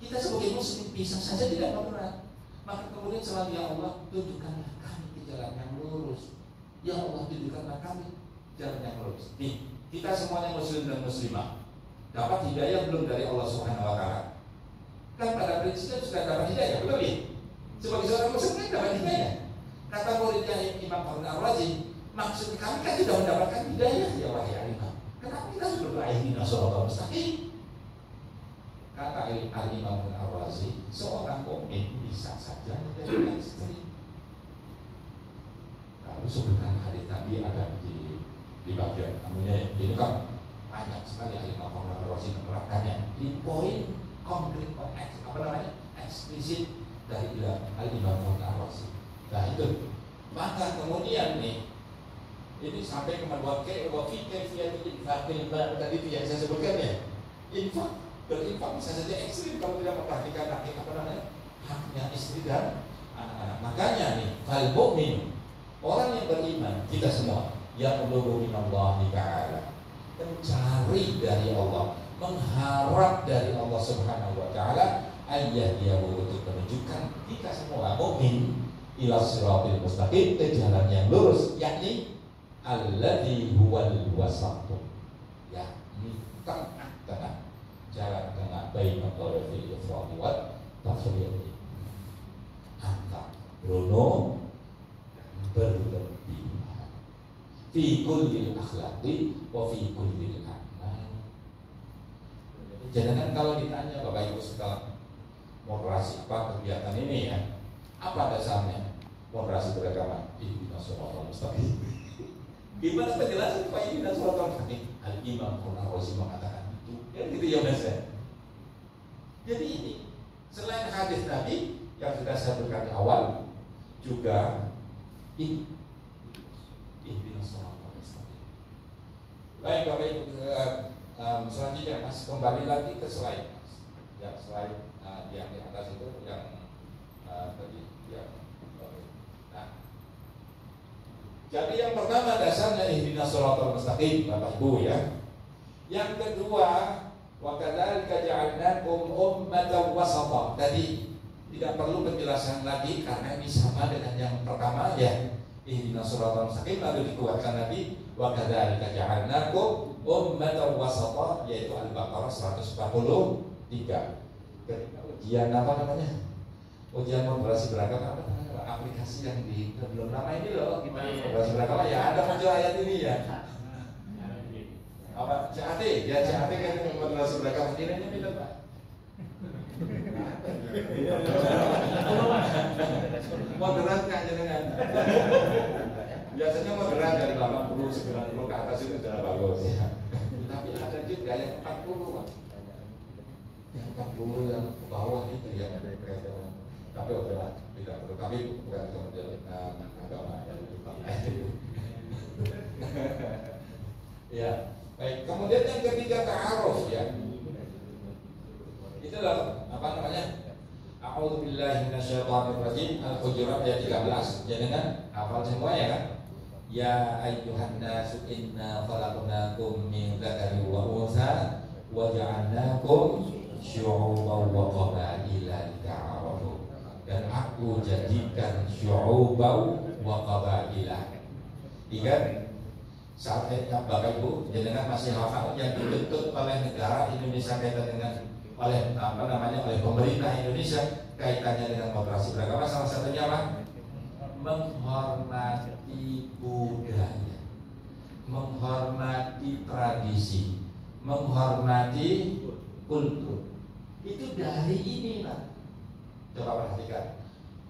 kita sebagai muslim bisa saja tidak moderat, maka kemudian selalu ya Allah tunjukkanlah kami ke jalan yang lurus. Ya Allah tunjukkanlah kami jalan yang lurus. Nih kita semuanya muslim dan muslimah dapat hidayah belum dari Allah Subhanahu Wa Taala? Kan pada prinsipnya sudah dapat hidayah, betul ya? Sebagai seorang muslim kan dapat hidayah. Kata muridnya Imam Harun Ar-Razi, maksud kami kan sudah mendapatkan hidayah ya wahai Imam. Kenapa kita harus berdoa ihdinas shiratal mustaqim? Kata Imam Harun Ar-Razi, seorang mukmin bisa saja menjadi ekstrim. Lalu sebutkan hadis Nabi ada di bagian namanya ini kan banyak sekali Imam Harun Ar-Razi menerapkannya di poin konkret eksplisit dari Imam Harun Ar-Razi. Nah itu, maka kemudian nih, ini sampai ke wafi kaifiyatul infaq tadi itu yang saya sebutkan ya. Berinfak bisa saja ekstrim kalau tidak memperhatikan haknya istri dan anak-anak. Makanya nih, fal mu'min, orang yang beriman, kita semua yang menunggu minallahi ta'ala, mencari dari Allah, mengharap dari Allah Subhanahu wa taala ayat dia untuk menunjukkan kita semua mukmin ila siratil mustaqim, ke jalan yang lurus, yakni alladzi huwal wasat, yakni tengah jalan tengah baina tariqil ifrat wa tafriq, antara Bruno berlebihan fi kulli akhlaqi wa fi kulli amal. Jangan kalau ditanya Bapak Ibu setelah moderasi apa kegiatan ini ya, apa dasarnya moderasi beragama? Ihdinas shiratal mustaqim. Gimana penjelasan Pak ihdinas shiratal mustaqim? Al-Imam Harun Ar-Razi mengatakan itu. Ya gitu ya Mas. Jadi ini selain hadis Nabi yang sudah saya berikan di awal, juga ihdinas shiratal mustaqim. Baik Bapak Ibu, selanjutnya Mas kembali lagi ke slide Mas. Ya slide yang di atas itu yang tadi ya. Nah, jadi yang pertama dasarnya ihdinas shiratal mustaqim Bapak Ibu ya. Yang kedua, wa kadzalika ja'alnakum ummatan wasata. Tadi tidak perlu penjelasan lagi karena ini sama dengan yang pertama ya. Ihdinas shiratal mustaqim, lalu dikuatkan Nabi wa kadzalika ja'alnakum ummatan wasata, yaitu Al-Baqarah 143. Ketika ujian apa namanya? Ujian moderasi beragama apa namanya? Aplikasi yang di belum lama ini loh, gimana moderasi beragama ya ada muncul ayat ini ya. Apa CAT? Ya CAT kan moderasi beragama ini bisa Pak. Moderat kan jenengan. Biasanya moderat dari 80 90 ke atas itu sudah bagus ya. Tapi ada juga yang 40 Pak. Yang 40 yang ke bawah itu yang tapi udahlah tidak perlu, tapi bukan kemudian agama ya. Baik, kemudian yang ketiga ta'aruf ya. Itulah apa namanya? A'udzubillahi minasyaitonirrajim, Al-Hujurat ayat 13. Jangan hafal semua ya kan? Ya ayyuhan nasu inna khalaqnakum min dzakarin wa untha wa ja'alnakum syu'uban wa qabaila lita'arafu. Dan aku jadikan syu'uban wa qabaila. Ingat saat Bapak Ibu jenengan masih hafal yang dituntut oleh negara Indonesia kaitan dengan oleh pemerintah Indonesia kaitannya dengan moderasi beragama, salah satunya apa? Menghormati budaya, menghormati tradisi, menghormati kultur. Itu dari ini lah. Coba perhatikan.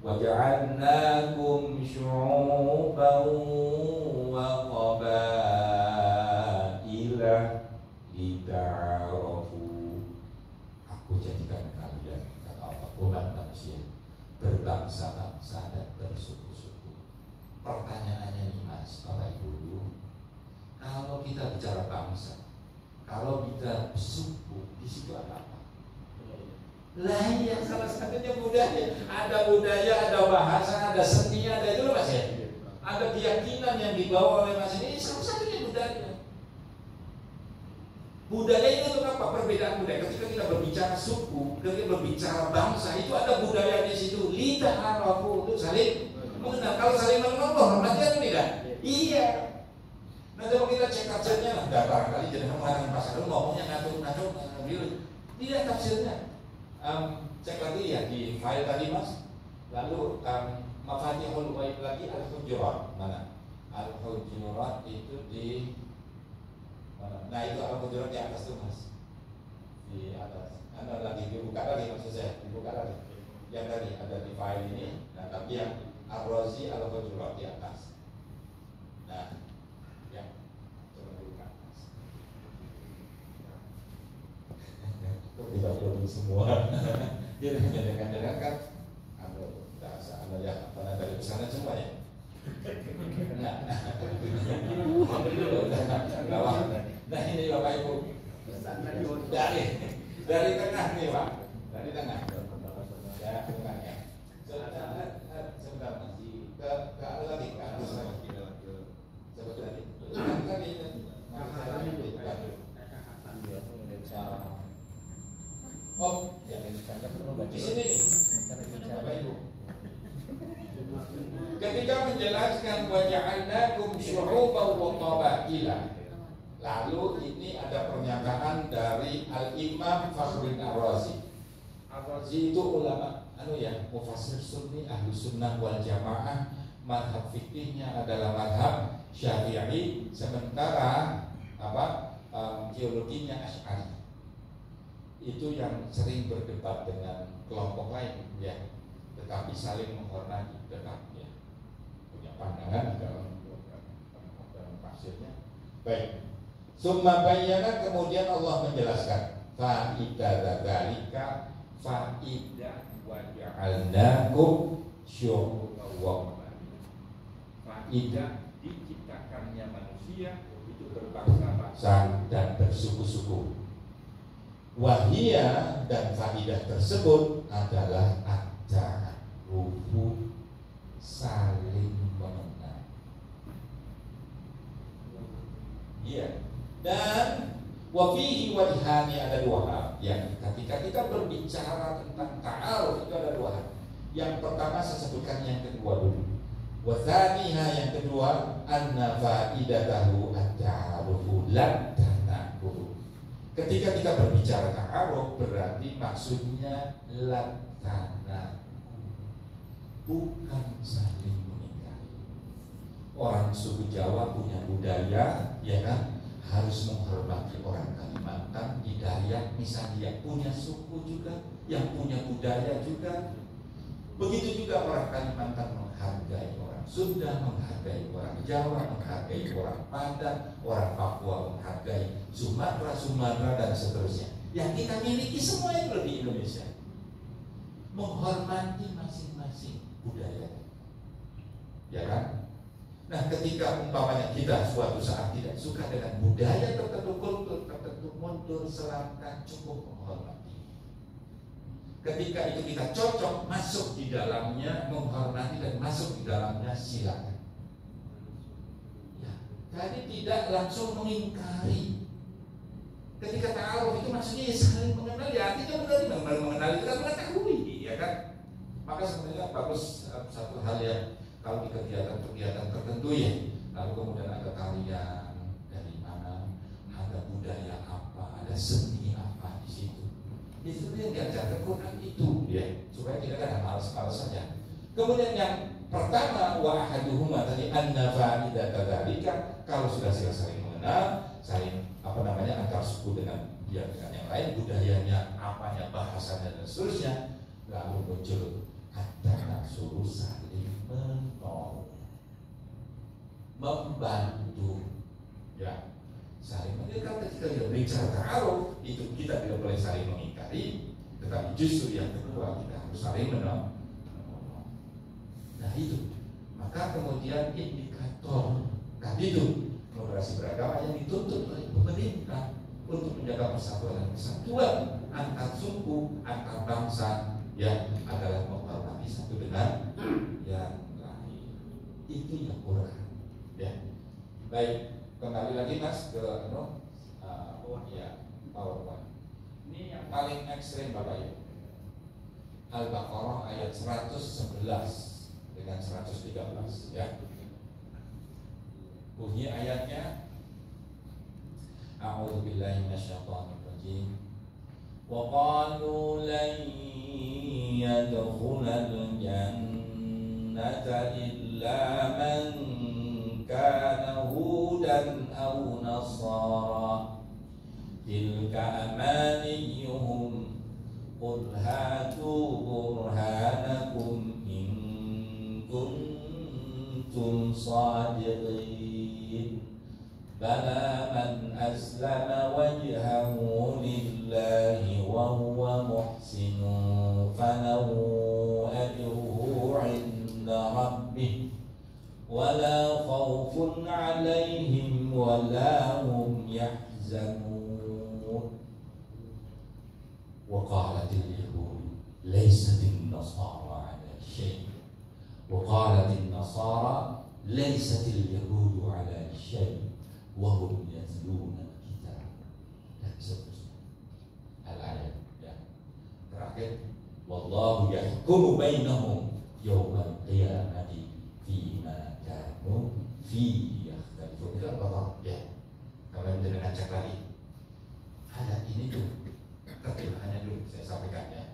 وَجَعَلْنَاكُمْ شُعُوبًا وَقَبَائِلَ لِتَعَارَفُوا. Aku jadikan kalian, kata Allah, umat manusia, berbangsa-bangsa dan bersuku-suku. Pertanyaannya nih Mas, Bapak Ibu, kalau kita bicara bangsa, kalau kita suku, di situ ada apa? Lah yang salah satunya budaya. Ada budaya, ada bahasa, ada seni, ada itu loh Mas ya. Ada keyakinan yang dibawa oleh Mas ini, salah satunya budaya. Budaya itu apa? Perbedaan budaya. Ketika kita berbicara suku, ketika berbicara bangsa, itu ada budaya di situ. Lidah arafu itu saling mengenal. Kalau saling mengenal, hormatnya atau tidak? Iya. Nah kalau kita cek tafsirnya, nah barangkali jangan mengatakan pasal ngomongnya ngatur-ngatur, tidak tafsirnya. Cek lagi ya di file tadi Mas. Lalu Mafatihul Ghaib lagi Al-Hujurat. Mana? Al-Hujurat itu di mana? Nah itu Al-Hujurat di atas tuh Mas. Di atas. Anda lagi dibuka lagi maksud saya, dibuka lagi. Yang tadi ada di file ini. Nah tapi yang Ar-Razi Al-Hujurat di atas. Nah, ya coba dibuka. Kok tidak perlu semua. Dia menjadikan kan Anda ya, karena dari pesanan semua ya. Nah ini Bapak Ibu dari tengah nih Pak, dari tengah ya tengah ya. Sebentar masih ke lagi ke atas lagi. Coba lagi. Oh, ya di sini Bapak Ibu. Ketika menjelaskan waja'alnakum syu'uban wa qabaila. Lalu ini ada pernyataan dari Al-Imam Fakhruddin Ar-Razi. Ar-Razi itu ulama mufassir sunni ahlu sunnah wal jamaah. Madhab fikihnya adalah madhab Syafi'i, sementara teologinya Asy'ari. Itu yang sering berdebat dengan kelompok lain ya, tetapi saling menghormati tetap ya, punya pandangan dalam tafsirnya. Baik. Summa bayyana, kemudian Allah menjelaskan fa'idza dzalika fa'idza wa ja'alnakum syu'uban wa fa'idza diciptakannya manusia itu berbangsa-bangsa dan bersuku-suku. Wahia, dan faidah tersebut adalah at-ta'arrufu, saling mengenal. Iya. Dan wafihi wajhani, ada dua hal. Yang ketika kita berbicara tentang ta'aruf itu ada dua hal. Yang pertama saya sebutkan yang kedua dulu. Wathaniha, yang kedua, anna faidatahu at-ta'arrufu lan tanaquru. Ketika kita berbicara ta'aruf berarti maksudnya latana, bukan saling mengingkari. Orang suku Jawa punya budaya, ya kan, harus menghormati orang Kalimantan, di Dayak misalnya dia punya suku juga, yang punya budaya juga. Begitu juga orang Kalimantan menghargai orang Sunda, menghargai orang Jawa, menghargai orang Padang, orang Papua menghargai Sumatera dan seterusnya. Yang kita miliki semua itu di Indonesia. Menghormati masing-masing budaya, ya kan? Nah, ketika umpamanya kita suatu saat tidak suka dengan budaya tertentu, kultur tertentu, mundur, selangkah, cukup menghormati. Ketika itu kita cocok masuk di dalamnya, menghormati dan masuk di dalamnya, silakan. Ya, jadi tidak langsung mengingkari. Ketika ta'aruf itu maksudnya saling mengenal, ya artinya benar mengenal itu kan mengetahui, ya kan? Maka sebenarnya bagus satu hal ya, kalau di kegiatan-kegiatan tertentu ya, lalu kemudian ada tarian dari mana, ada budaya apa, ada seni apa di situ. Itu yang diajarkan Quran itu, ya, supaya tidak ada malas-malas saja. Kemudian yang pertama, wa ahaduhuma tadi anna fa'idata dzalika, kalau sudah saling mengenal, saling antar suku dengan dia dengan yang lain, budayanya, apanya, bahasanya dan seterusnya, lalu muncul antara suruh saling menolong, membantu, ya. Saling mengingatkan ketika kita bicara ta'aruf itu kita tidak boleh saling mengingkari, tetapi justru yang kedua kita harus saling menolong. Nah itu, maka kemudian indikator tadi itu moderasi beragama yang dituntut oleh pemerintah untuk menjaga persatuan dan kesatuan antar suku, antar bangsa, yang adalah menghormati satu dengan yang lain. Itu yang Quran, ya. Baik. Kembali lagi Mas ke PowerPoint. Ini yang paling ekstrim Bapak Ibu. Al-Baqarah ayat 111 dengan 113 ya. Bunyi ayatnya, A'udzubillahi minasyaitonirrajim. Wa qalu lan yadkhulal jannata jannata illa man kana hudan aw nasara tilka amaniyuhum qul hatu burhanakum in kuntum sadiqin bala man aslama wajhahu lillahi wa huwa muhsinun falahu ajruhu 'inda rabbih wala khawfun 'alaihim wala hum yahzanun. Wa qalatil yahud laysatin nasara 'ala syai' wa qalatin nasara laysatil yahudu 'ala syai' wahum yatluna kitab, dan seterusnya al-ayat ya. Terakhir, wallahu yahkumu bainahum yawmal qiyamati fima kanu fihi yakhtalifun. Itu apa ya? Kalau dengan cek lagi ada ini tuh terjemahannya dulu saya sampaikan ya.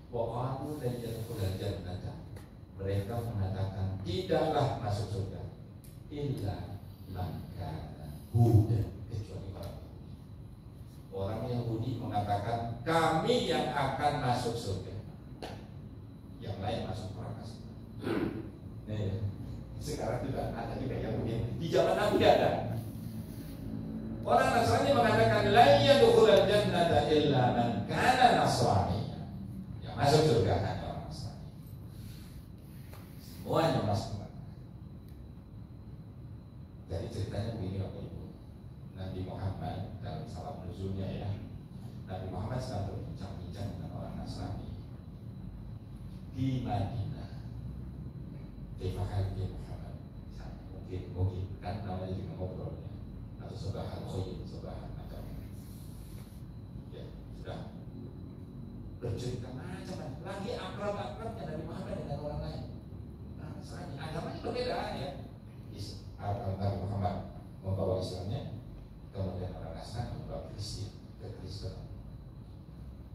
Wa qalu la yadkhulul jannata, mereka mengatakan tidaklah masuk surga illa man kana hudan, kecuali orang Yahudi mengatakan kami yang akan masuk surga, yang lain masuk neraka. Nah, ya. Sekarang juga ada juga Yahudi di zaman Nabi ada. Orang Nasrani mengatakan la yadkhulul jannata illa man kana nasrani, yang masuk surga hanya orang Nasrani, semuanya masuk neraka. Jadi ceritanya begini Bapak Ibu, Nabi Muhammad dalam salam nuzulnya ya, Nabi Muhammad sedang berbincang-bincang dengan orang Nasrani di Madinah. Kaifa Muhammad? Mungkin kan namanya juga ngobrolnya atau sobahan macam ya, sudah bercerita macam-macam. Lagi akrab-akrabnya Nabi Muhammad dengan orang lain. Orang Nasrani agamanya berbeda ya. Nabi Muhammad membawa Islamnya, kemudian orang Nasrani membawa Kristen.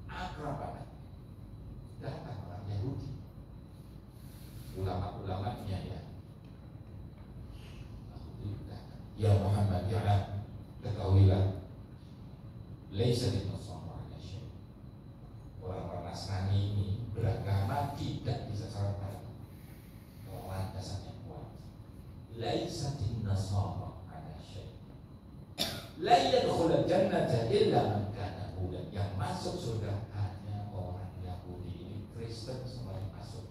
Akrab banget. Datang orang Yahudi, ulama-ulamanya ya. Ya Muhammad, ya ketahuilah, laisa dinasara 'ala syai'. Orang-orang Nasrani ini beragama tidak bisa salah paham. Landasan yang kuat. Laisa dinasara 'ala syai'. La yadkhulul jannata illa man kana hudan. Yang masuk surga hanya orang Yahudi. Ini Kristen semuanya masuk.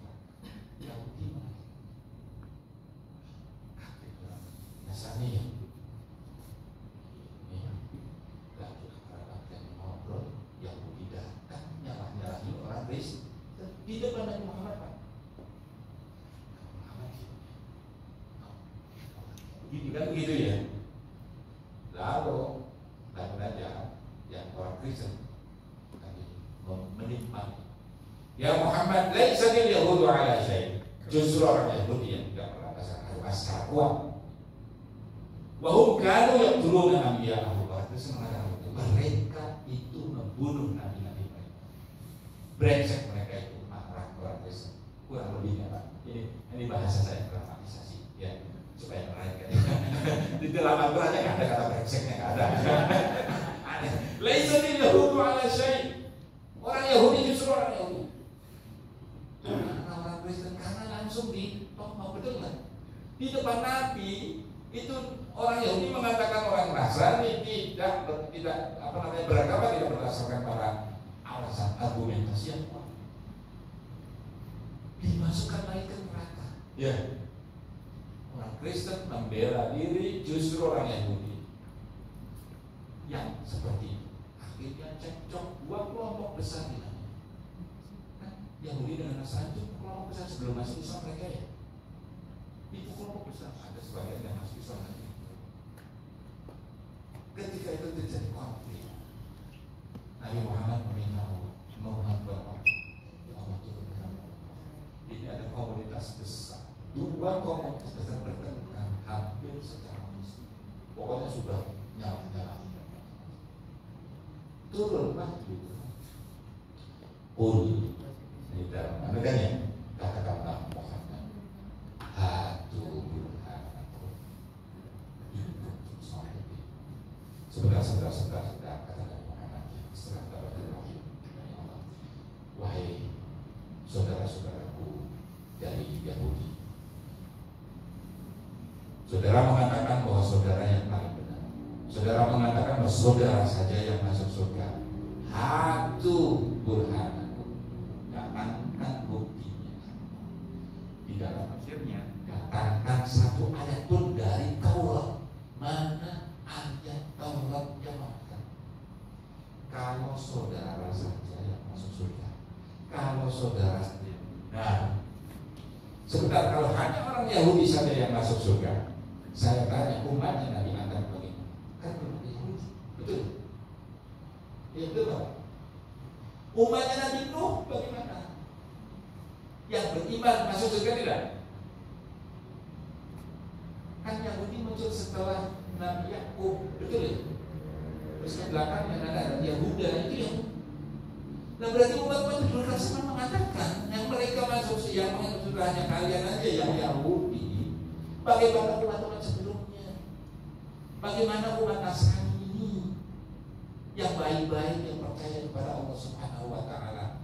Yahudi mana? Nasrani ya. Lagi akrab yang ngobrol, Yahudi datang nyalah-nyalahin orang Kristen di depan Nabi Muhammad Pak. Gini kan begitu ya. Lalu aja yang orang Kristen menikmati. Ya Muhammad, laisa lil yahudu 'ala syai'. Justru orang Yahudi yang tidak pernah pasal kuat. Wa hum kanu yaqtuluna anbiya'ahum. Mereka itu membunuh nabi-nabi mereka. Brengsek mereka itu, marah orang Kristen. Kurang lebihnya Pak. Ini bahasa saya dramatisasi ya, supaya mereka di dalam Al-Qur'an nggak ada kata brengseknya, nggak ada. Laisa lil yahudu 'ala syai'. Orang Yahudi justru orang Yahudi. Orang Kristen karena langsung mau betul kan? Di depan Nabi itu orang Yahudi mengatakan orang Nasrani tidak beragama tidak berdasarkan para alasan argumentasi yang kuat. Dimasukkan lagi ke neraka. Ya. Orang Kristen membela diri, justru orang Yahudi yang seperti itu. Akhirnya cekcok dua kelompok besar di sana. Yahudi dengan Nasrani itu kelompok besar sebelum masuk Islam mereka ya. Itu kelompok besar, ada sebagian yang masuk Islam lagi. Ketika itu terjadi konflik, Nabi Muhammad meminta mohon doa, ya Allah turunkan. Ini ada komunitas besar, dua komunitas besar bertengkar hampir secara muslim. Pokoknya sudah nyala-nyala. Turunlah gitu. Ini dalam kan ya, katakanlah Muhammad, saudara-saudaraku dari Yahudi. Saudara mengatakan bahwa saudara yang paling benar. Saudara mengatakan bahwa saudara saja yang masuk surga. Hatu burhanaku, datangkan buktinya. Di dalam akhirnya datangkan satu ayat pun dari Taurat. Mana ayat Taurat yang mengatakan kalau saudara saja yang masuk surga, kalau saudara saja. Nah, sebentar, kalau hanya orang Yahudi saja yang masuk surga, saya tanya umatnya Nabi Adam bagaimana? Kan belum Yahudi, betul? Ya betul Pak. Umatnya Nabi Nuh bagaimana? Yang beriman masuk surga tidak? Kan Yahudi muncul setelah Nabi Yakub, betul ya? Terus ke belakangnya ada Yahuda itu yang. Nah berarti umat-umat itu sama mengatakan yang mereka masuk yang masuk surga hanya kalian aja yang Yahudi. Bagaimana umat-umat sebelumnya? Bagaimana umat Nasrani ini yang baik-baik, yang percaya kepada Allah Subhanahu wa Ta'ala?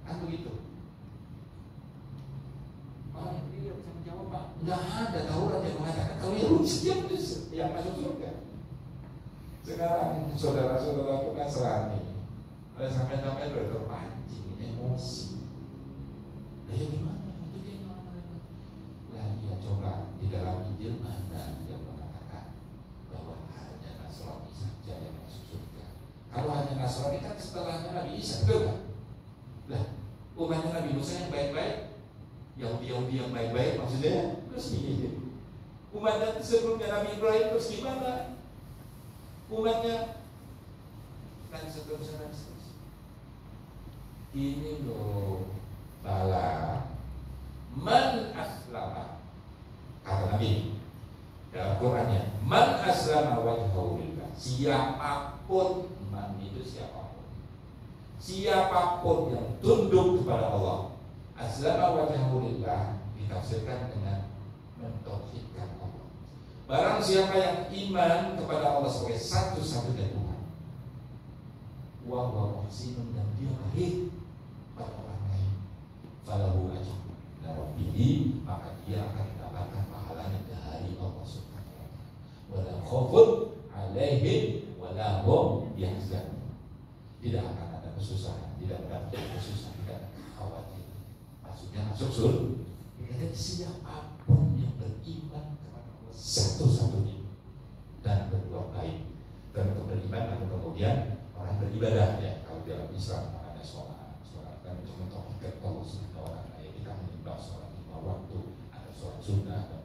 Kan begitu? Oh, ini dia bisa menjawab Pak. Nggak ada Taurat yang mengatakan kalau Yahudi setiap yang masuk surga. Sekarang saudara-saudara Nasrani sampai-sampai sudah terpancing emosi. Nah, ya gimana? Itu gimana mereka? Nah, ya coba di dalam Injil mana yang mengatakan bahwa hanya Nasrani saja yang masuk surga. Kalau hanya Nasrani kan setelahnya Nabi Isa, betul kan? Lah, umatnya Nabi Musa yang baik-baik, Yahudi yang baik-baik maksudnya, terus gini. Umatnya sebelumnya Nabi Ibrahim terus gimana? Umatnya dan seterusnya. Ini loh bala man aslama, kata Nabi dalam Qurannya, man aslama wajhahu lillah, siapapun, man itu siapapun yang tunduk kepada Allah, aslama wajhahu lillah ditafsirkan dengan mentauhidkan Allah. Barang siapa yang iman kepada Allah sebagai satu-satunya Tuhan, wa huwa muhsinun, dan dia baik pada orang lain, falahu ajr rabbihi, maka dia akan mendapatkan pahalanya dari Allah Subhanahu wa taala. Wala khaufun alaihim wala hum yahzanun. Tidak akan ada kesusahan, tidak akan ada kesusahan, tidak khawatir. Maksudnya masuk surga. Jadi siapapun yang beriman kepada Allah satu-satunya dan berbuat baik, dan untuk beriman atau kemudian orang beribadah, ya kalau dalam Islam ada sholat kan untuk mentauhidkan Allah Subhanahu wa taala. Kita menyembah sholat 5 waktu, ada sholat sunnah.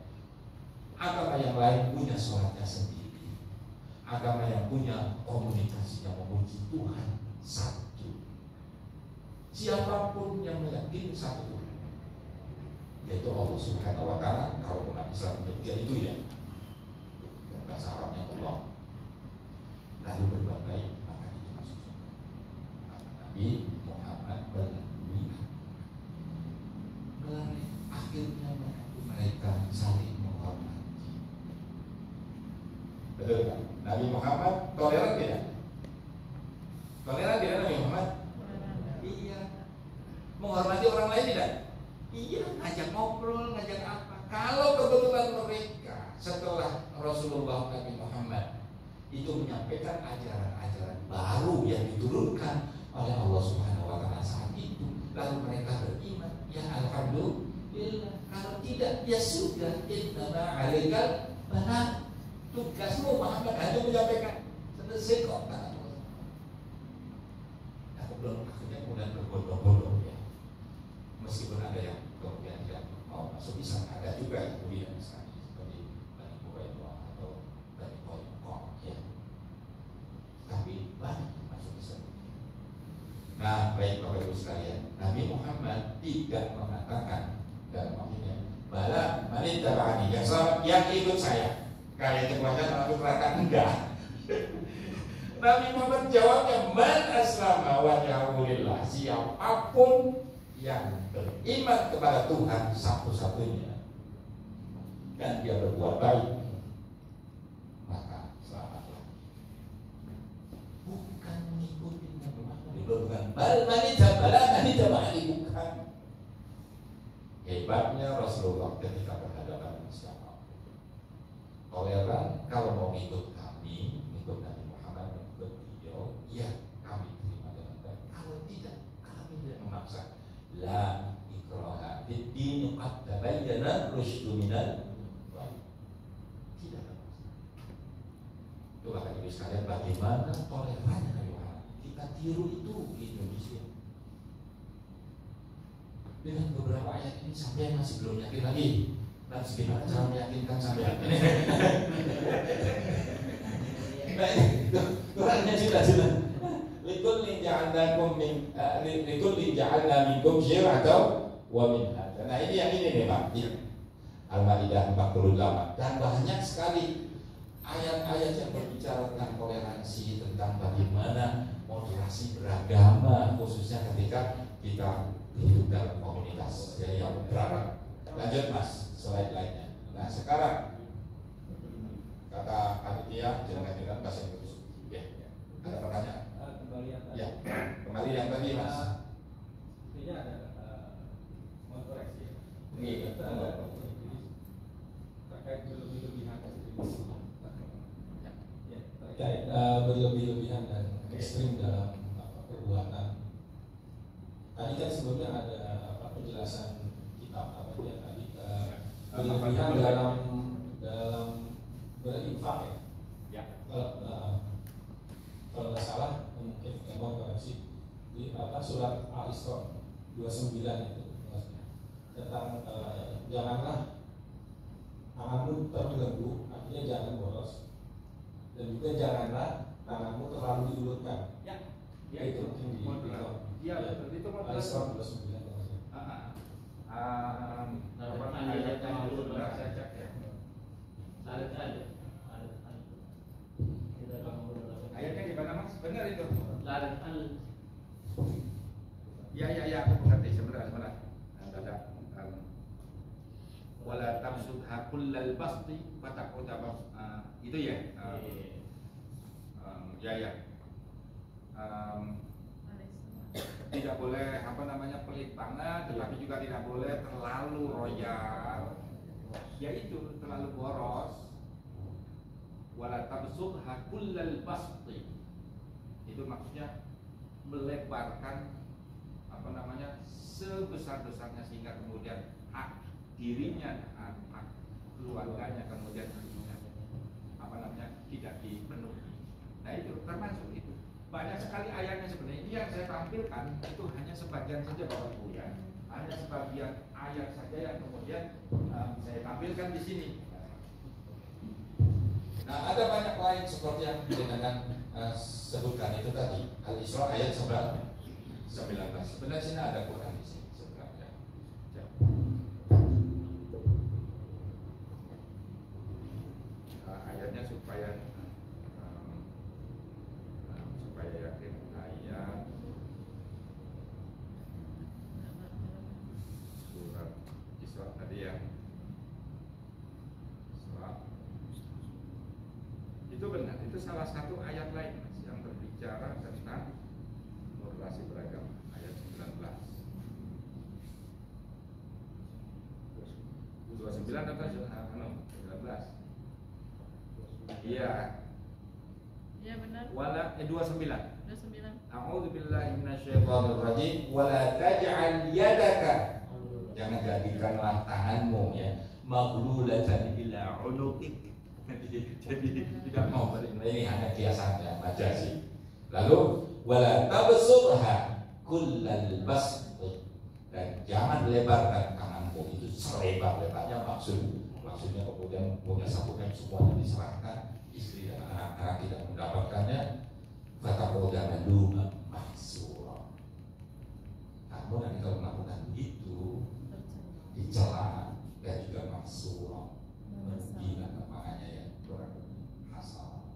Agama yang lain punya sholatnya sendiri. Agama yang punya komunikasi yang memuji Tuhan satu. Siapapun yang meyakini satu Tuhan, yaitu Allah Subhanahu wa taala. Kalau umat Islam menyebutnya itu ya, bahasa Arabnya Allah, lalu berbuat baik, maka itu masuk surga. Nabi Muhammad akhirnya mereka saling menghormati. Betul kan? Nabi Muhammad toleran tidak? Toleran tidak Nabi Muhammad? Iya. Menghormati orang lain tidak? Iya. Ngajak ngobrol, ngajak apa? Kalau kebetulan mereka setelah Rasulullah Nabi Muhammad itu menyampaikan ajaran-ajaran baru yang diturunkan oleh Allah Subhanahu wa taala saat itu, lalu mereka beriman, ya alhamdulillah. Kalau tidak, ya sudah, innama alaikal balagh. Tugasmu Muhammad hanya menyampaikan. Selesai kok. Aku belum akhirnya kemudian berbondong-bondong ya. Meskipun ada yang kemudian yang mau masuk Islam, ada juga kemudian misalnya seperti Bani Quraidah atau Bani Qainuqa ya. Tapi banyak masuk Islam. Nah, baik Bapak Ibu sekalian, Nabi Muhammad tidak mengatakan dalam akhirnya bala manit tabani, yang ikut saya. Kayak itu baca Nabi katakan enggak. Nabi Muhammad jawabnya man aslama wajhahu lillah, siapapun yang beriman kepada Tuhan satu-satunya dan dia berbuat baik, maka selamatlah. Bukan mengikuti Nabi Muhammad, bukan bal manit tabani, bukan. Rasulullah ketika berhadapan dengan siapa. Toleran kalau mau ikut kami, ikut Nabi Muhammad, ikut beliau, ya kami terima dengan baik. Kalau tidak, kami tidak memaksa. La ikraha fid din qad tabayyana rusydu minal ghayy. Tidak ada masalah. Itu Bapak Ibu sekalian, bagaimana tolerannya Nabi Muhammad. Kita tiru itu di Indonesia. Dengan beberapa ayat ini sampai masih belum yakin lagi. Nah, gimana cara meyakinkan sampai ini? Qurannya sudah jelas. Likulli ja'alnakum min likulli ja'alna minkum syir'atan wa minhaja. Nah, ini yang ini nih Pak. Al-Maidah 48. Dan banyak sekali ayat-ayat yang berbicara tentang toleransi, tentang bagaimana moderasi beragama, khususnya ketika kita hidup dalam komunitas yang beragam. Lanjut Mas, slide lainnya. Nah sekarang kata panitia dengan bahasa Inggris. Ya, ada pertanyaan? Kembali yang tadi. Ya, kembali yang tadi Mas. Ini ada mau koreksi. Ini terkait berlebih-lebihan ya, terkait berlebih-lebihan dan ekstrim dalam perbuatan. Tadi kan sebelumnya ada penjelasan kitab apa dia tadi berlebihan dalam berinfak ya. Ya. Kalau nggak salah mungkin mau koreksi di surat Al-Isra 29 itu tentang janganlah tanganmu terbelenggu, artinya jangan boros, dan juga janganlah tanganmu terlalu diulurkan. Ya itu itu mungkin di Iya betul, itu Al-Isra 29. ayat yang benar saya cek ya. Ayatnya di mana Mas? Benar itu. Ya, aku mengerti. Sebentar. Wala tabsutha kullal basti fataquta itu ya. Tidak boleh pelit banget, tetapi juga tidak boleh terlalu royal, yaitu terlalu boros. Wala tabsutha kullal basti, itu maksudnya melebarkan sebesar-besarnya sehingga kemudian hak dirinya, hak keluarganya kemudian tidak dipenuhi. Nah itu termasuk itu. Banyak sekali ayatnya sebenarnya. Ini yang saya tampilkan itu hanya sebagian saja Bapak Ibu ya. Hanya sebagian ayat saja yang kemudian saya tampilkan di sini. Nah ada banyak lain seperti yang dengan sebutkan itu tadi. Al-Isra ayat 19. Sebenarnya sini ada Quran di sini sebenarnya. Ayatnya supaya yakin ayat surat Isra tadi ya. Itu benar, itu salah satu ayat lain Mas, yang berbicara tentang moderasi beragama, ayat 19. 29 atau 19? Iya. Ya benar. Wala 29. 29. A'udzubillahi minasyaitonir rajim. Wala taj'al yadaka. Jangan jadikanlah tanganmu ya maghlulatan ila unuqik. Jadi tidak mau Ini hanya kiasan yang majazi. Lalu wala tabsurha kullal basti, dan jangan lebarkan tanganmu itu selebar-lebarnya. Maksudnya kemudian punya sabukan semuanya diserahkan, istri dan anak-anak tidak mendapatkannya. Fataquda maluman mahsura. Kamu nanti kalau melakukan begitu dicela dan juga mahsura, menghina makanya ya orang asal.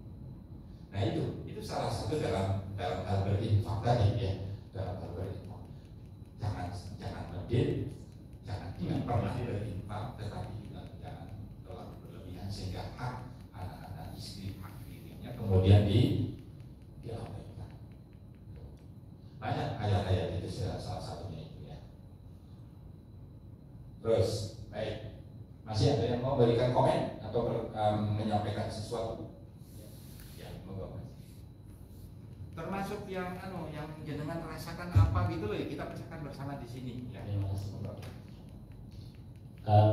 Nah itu salah satu dalam hal berinfak tadi ya, dalam hal berinfak. Jangan medit, jangan tidak pernah berinfak, tetapi juga jangan terlalu berlebihan sehingga hak anak-anak, istri, hak dirinya kemudian diabaikan. Banyak ayat-ayat itu salah satunya itu ya. Terus baik. Masih ada yang mau berikan komen atau menyampaikan sesuatu? Ya, monggo Mas. Termasuk yang yang jenengan rasakan apa gitu loh ya, kita rasakan bersama di sini. Ya. Terima kasih.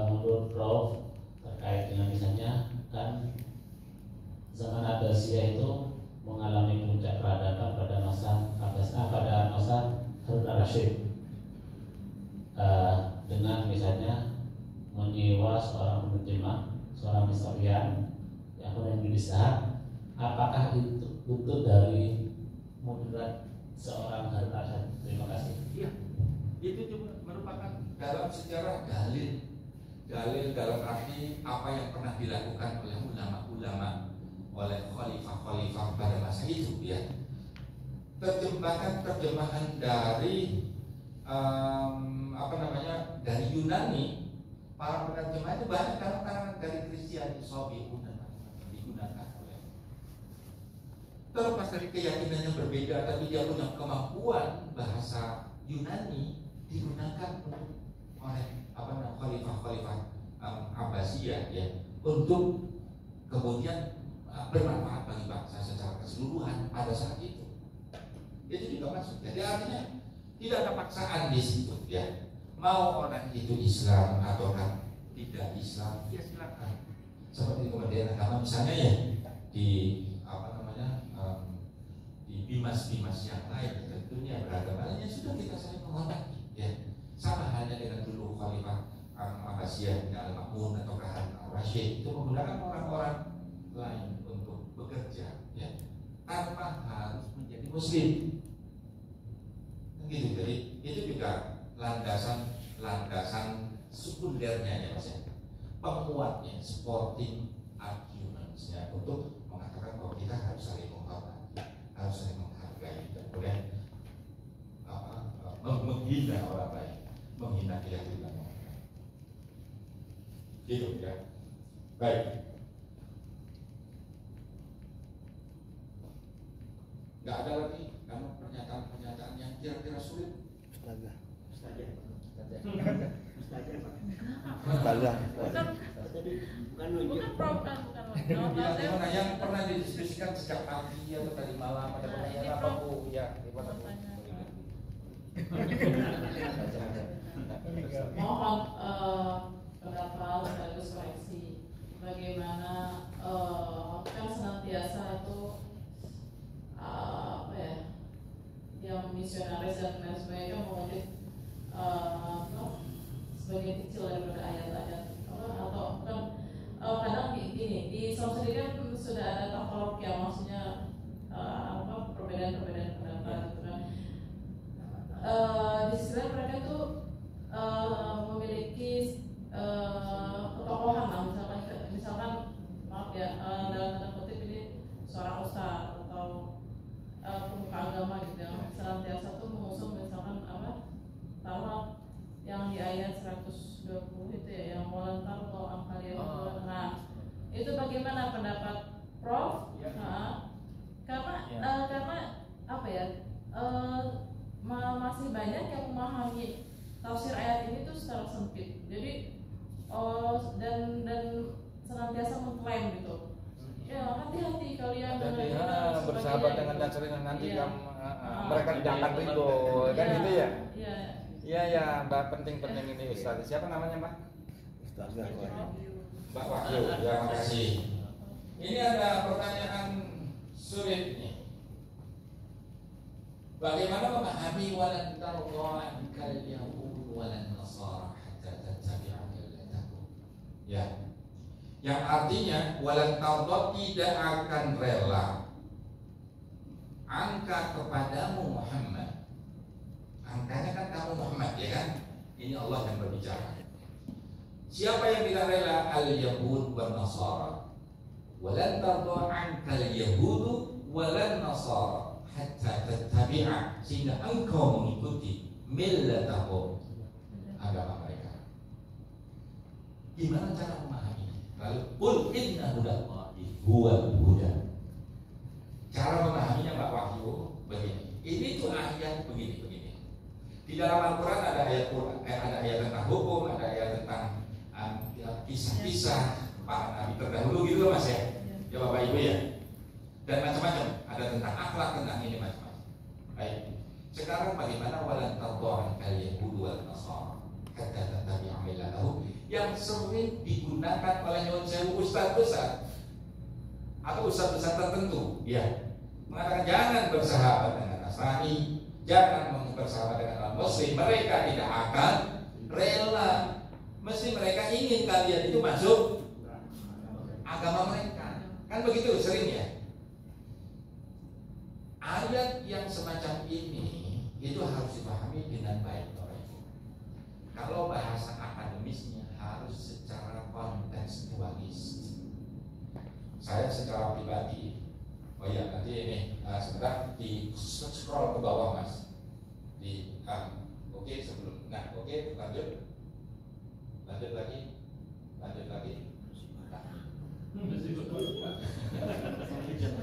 Menurut Prof terkait dengan misalnya kan zaman Abbasiyah itu mengalami puncak peradaban pada masa Harun al-Rashid dengan misalnya menyewa seorang penerjemah, seorang historian yang kemudian bisa, apakah itu dari mudrat seorang Harun al-Rashid? Terima kasih. Iya, itu juga merupakan dalam sejarah dalil dalam arti apa yang pernah dilakukan oleh ulama-ulama, oleh khalifah-khalifah pada masa itu ya. Terjemahan dari dari Yunani, para penerjemah itu banyak karangan dari Kristiani, Sobiun dan macam-macam digunakan oleh. Terlepas dari keyakinannya berbeda, tapi dia punya kemampuan bahasa Yunani digunakan oleh khalifah-khalifah Abbasiyah ya, untuk kemudian bermanfaat bagi bangsa secara keseluruhan pada saat itu. Itu juga masuk. Jadi artinya tidak ada paksaan di situ ya. Mau orang itu Islam atau kan tidak Islam, ya silakan. Seperti kemudian agama misalnya ya di di bimas-bimas yang lain tentunya beragama lainnya sudah kita saling menghormati ya. Sama halnya dengan dulu Khalifah Abbasiyah Al-Ma'mun atau Harun al-Rashid itu menggunakan orang-orang lain untuk bekerja ya, tanpa harus menjadi muslim. Gitu. Jadi itu juga landasan sekundernya ya Mas ya, penguatnya, supporting argumentsnya untuk mengatakan bahwa kita harus saling menghormati, harus saling menghargai, dan kemudian menghina orang lain, menghina keyakinan orang lain. Gitu ya. Baik. Nggak ada lagi karena pernyataan yang kira-kira sulit. Bukan program, bukan yang pernah didiskusikan sejak pagi atau tadi malam ada pertanyaan apa Bu? Ya, gimana Bu? Mohon pendapat sekaligus koreksi bagaimana kan senantiasa itu yang misionaris dan lain sebagainya mengutip sebagian kecil daripada ayat-ayat atau kan kadang di Islam sendiri kan sudah ada tafarruq ya, maksudnya perbedaan-perbedaan pendapat gitu kan. Di sisi lain mereka itu memiliki ketokohan lah, misalkan maaf ya, dalam tanda kutip ini seorang ustaz atau pemuka agama gitu yang senantiasa tuh mengusung misalkan taruh yang di ayat 120 itu ya, yang molantar atau angkalian nah itu bagaimana pendapat Prof? Ya. Karena apa ya, masih banyak yang memahami tafsir ayat ini tuh secara sempit, jadi dan senantiasa mengklaim gitu. Ya, hati-hati kalian dengan bersahabat dengan dan sering nanti yang mereka tidak akan ridho kan gitu ya. Iya Mbak, penting ini Ustaz. Siapa namanya Mbak? Ustaz Mbak Wahyu. Ya, makasih. Ini ada pertanyaan sulit nih. Bagaimana memahami walan tarda kal yahud walan nasara hatta tattabi'a millatakum? Ya. Yang artinya walan tarda tidak akan rela angka kepadamu Muhammad. Angkanya kan kamu Muhammad ya kan? Ini Allah yang berbicara. Siapa yang tidak rela al-yahud wal nasara? Walan tarda ankal yahud walan nasara hatta tattabi'a, sehingga engkau mengikuti millatahum, agama mereka. Gimana cara memahaminya? Lalu qul inna hudallahi huwal huda. Cara memahaminya Pak Wahyu begini. Ini tuh ayat begini. Di dalam Al-Quran ada ayat tentang hukum, ada ayat tentang kisah-kisah para nabi terdahulu gitu loh Mas ya. Ya Bapak Ibu ya. Dan macam-macam, ada tentang akhlak, tentang ini macam-macam. Baik. Sekarang bagaimana walan tardha kal yahud wal nasara hatta tattabi'a millatahum yang sering digunakan oleh nyuwun sewu ustaz besar atau ustaz besar tertentu ya, mengatakan jangan bersahabat dengan Nasrani, jangan bersahabat dengan orang Muslim, mereka tidak akan rela, mesti mereka ingin kalian itu masuk agama mereka, kan begitu sering ya. Ayat yang semacam ini itu harus dipahami dengan baik, Bapak Ibu. Kalau bahasa akademisnya harus secara kontekstualis. Saya secara pribadi, oh iya nanti ini sebentar di scroll ke bawah Mas. Oke sebelum, oke lanjut lagi.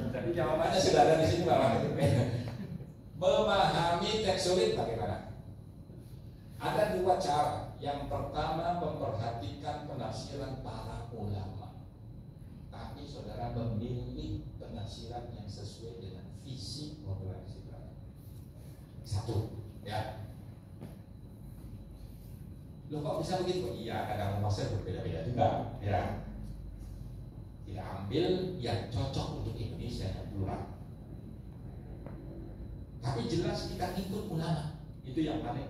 Jadi jawabannya sudah ada di sini Bapak. Memahami teks sulit bagaimana? Ada dua cara. Yang pertama memperhatikan penafsiran para ulama. Tapi saudara memilih penafsiran yang sesuai dengan visi moderasi beragama. Satu, ya. Loh kok bisa begitu? Iya, kadang maksudnya berbeda-beda juga, ya. Kita ambil yang cocok untuk Indonesia yang plural. Tapi jelas kita ikut ulama, itu yang paling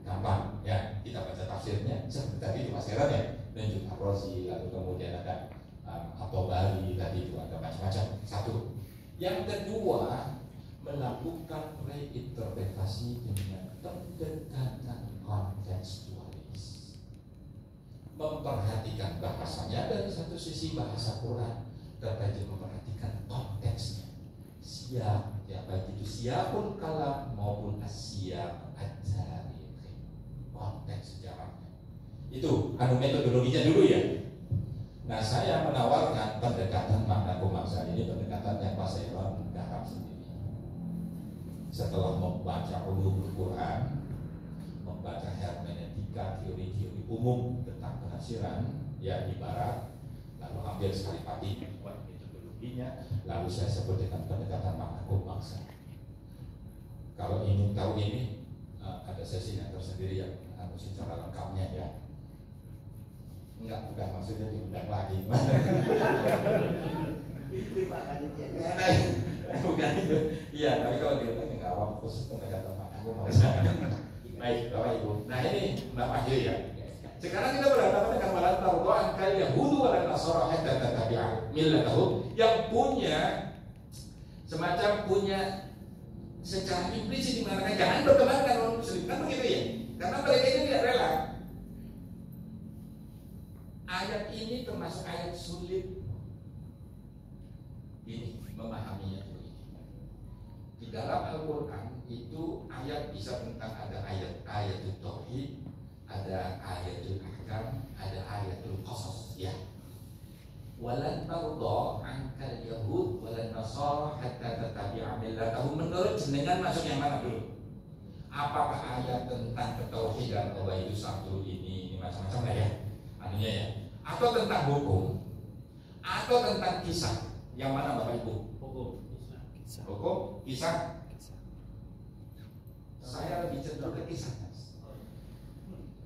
gampang ya. Kita baca tafsirnya seperti tadi itu Mas Heran ya, dan juga Rozi, lalu kemudian ada At-Tabari, tadi itu ada macam-macam. Satu. Yang kedua, melakukan reinterpretasi dengan pendekatan kontekstualis, memperhatikan bahasanya dari satu sisi bahasa Quran, tetapi memperhatikan konteksnya. Siap, ya baik itu siapun kalam maupun asyap at-tarikh, konteks sejarahnya. Itu metodologinya dulu ya. Nah saya menawarkan pendekatan makna pemaksaan ini, pendekatan yang Pak Sairon garap sendiri. Setelah membaca ulumul Quran, membaca hermeneutika, teori-teori umum tentang penafsiran ya di barat, lalu ambil sekali pati buat metodologinya, lalu saya sebut dengan pendekatan makna pemaksaan. Kalau ingin tahu ini ada sesinya tersendiri yang secara lengkapnya ya. Enggak, bukan maksudnya diundang lagi. Bukan itu. Iya, tapi kalau diundang ya nggak apa-apa, khusus pendekatan makna pemaksaan. Baik, Bapak Ibu. Nah ini Mbak Mahir ya. Sekarang kita berhadapan dengan walan tardha kal yahudu wal nasara hatta tattabi'a millatahum, yang punya semacam secara implisit mengatakan jangan berteman dengan orang Muslim, kan begitu ya? Karena mereka itu tidak rela. Ayat ini termasuk ayat sulit. Ini memahaminya dulu. Di dalam Al-Quran itu ayat bisa tentang ada ayatul tauhid, ada ayatul ahkam, ada ayatul qasas ya. Walan tardha ankal yahud walan nasara hatta tattabi'a millatahum. Menurut jenengan masuk yang mana dulu? Apakah ayat tentang ketauhidan bahwa itu satu ini macam-macam lah ya anunya ya, atau tentang hukum, atau tentang kisah? Yang mana Bapak Ibu? Hukum, kisah. Saya lebih cenderung ke kisah.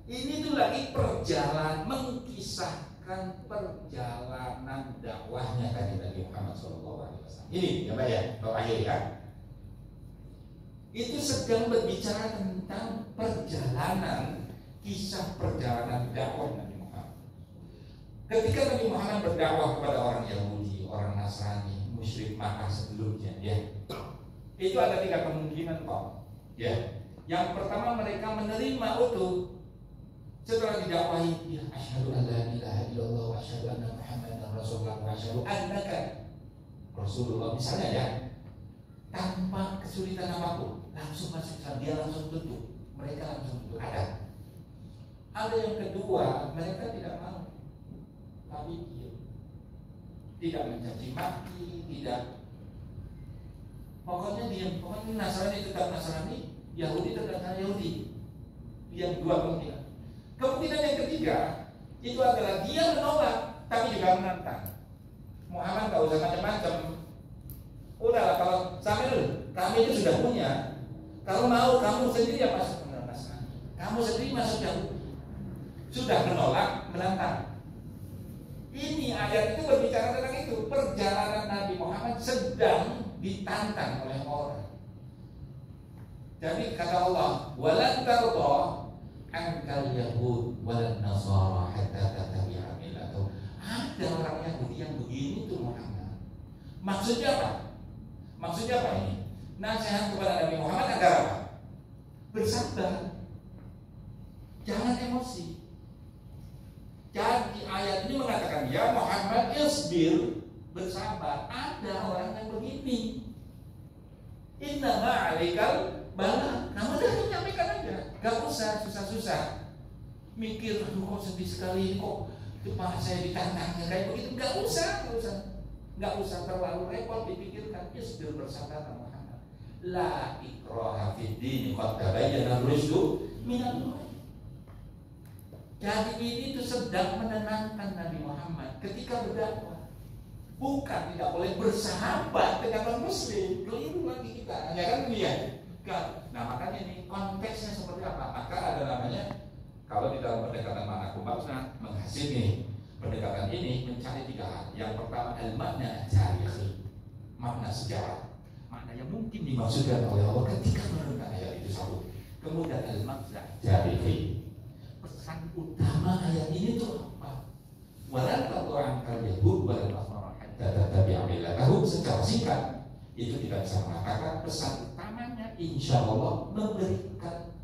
Ini tuh lagi perjalanan, mengkisahkan perjalanan dakwahnya tadi Nabi Muhammad SAW. Ini ya Pak ya, Bapak Ayu ya. Itu sedang berbicara tentang perjalanan, kisah perjalanan dakwah Nabi Muhammad. Ketika Nabi Muhammad berdakwah kepada orang Yahudi, orang Nasrani, musyrik Makkah sebelumnya, ya, itu ada 3 kemungkinan Pak. Ya, yang pertama mereka menerima utuh. Setelah didakwahi, ya asyhadu an la ilaha illallah wa asyhadu anna Muhammadan rasulullah wa asyhadu annaka rasulullah misalnya ya, tanpa kesulitan apapun, langsung masuk Islam, dia langsung tutup, mereka langsung tutup. Ada yang kedua, mereka tidak mau, tapi tidak mencaci maki, tidak, pokoknya diam, pokoknya Nasrani tetap Nasrani, Yahudi tetap Yahudi. Yang dua kemungkinan. Kemungkinan yang ketiga, Itu adalah dia menolak, tapi juga menantang. Muhammad gak usah macam-macam. Udahlah, kalau kami itu sudah punya. Kalau mau kamu sendiri ya masuk ke Nasrani. Kamu sendiri masuk Yahudi. Sudah menolak, menantang. Ini ayat itu berbicara tentang itu. Perjalanan Nabi Muhammad sedang ditantang oleh orang. Jadi kata Allah, walan tarda ankal yahud walan nasara hatta tattabi'a millatahum. Ada orang Yahudi yang begini tuh Muhammad. Maksudnya apa? Maksudnya apa ini? Nasihat kepada Nabi Muhammad agar apa? Bersabar. Jangan emosi. Jadi ayat ini mengatakan ya Muhammad isbir, bersabar. Ada orang yang begini. Inna ma'alikal bala. Kamu udah menyampaikan aja. Gak usah susah-susah mikir, aduh kok sedih sekali kok itu malah saya ditantangnya kayak begitu. Gak usah terlalu repot dipikirkan. Isbir, bersabar Muhammad. La ikraha fid din, qad tabayyana ar-rusydu minal ghayy. Jadi ini tuh sedang menenangkan Nabi Muhammad ketika berdakwah. Bukan tidak boleh bersahabat dengan non muslim. Keliru lagi kita. Ya kan lihat. Nah makanya ini konteksnya seperti apa? Maka ada namanya, kalau di dalam pendekatan makna kumbausna menghasil nih. Pendekatan ini mencari 3 hal. Yang pertama al-makna tarihi, makna sejarah, makna yang mungkin dimaksudkan oleh Allah ketika menurunkan ayat itu satu. Kemudian al-makna tarihi, pesan utama ayat ini itu apa? Walan taqra'an yahud walan nasara hatta tattabi'a millatahum. Secara singkat itu tidak bisa mengatakan pesan utamanya insya Allah memberikan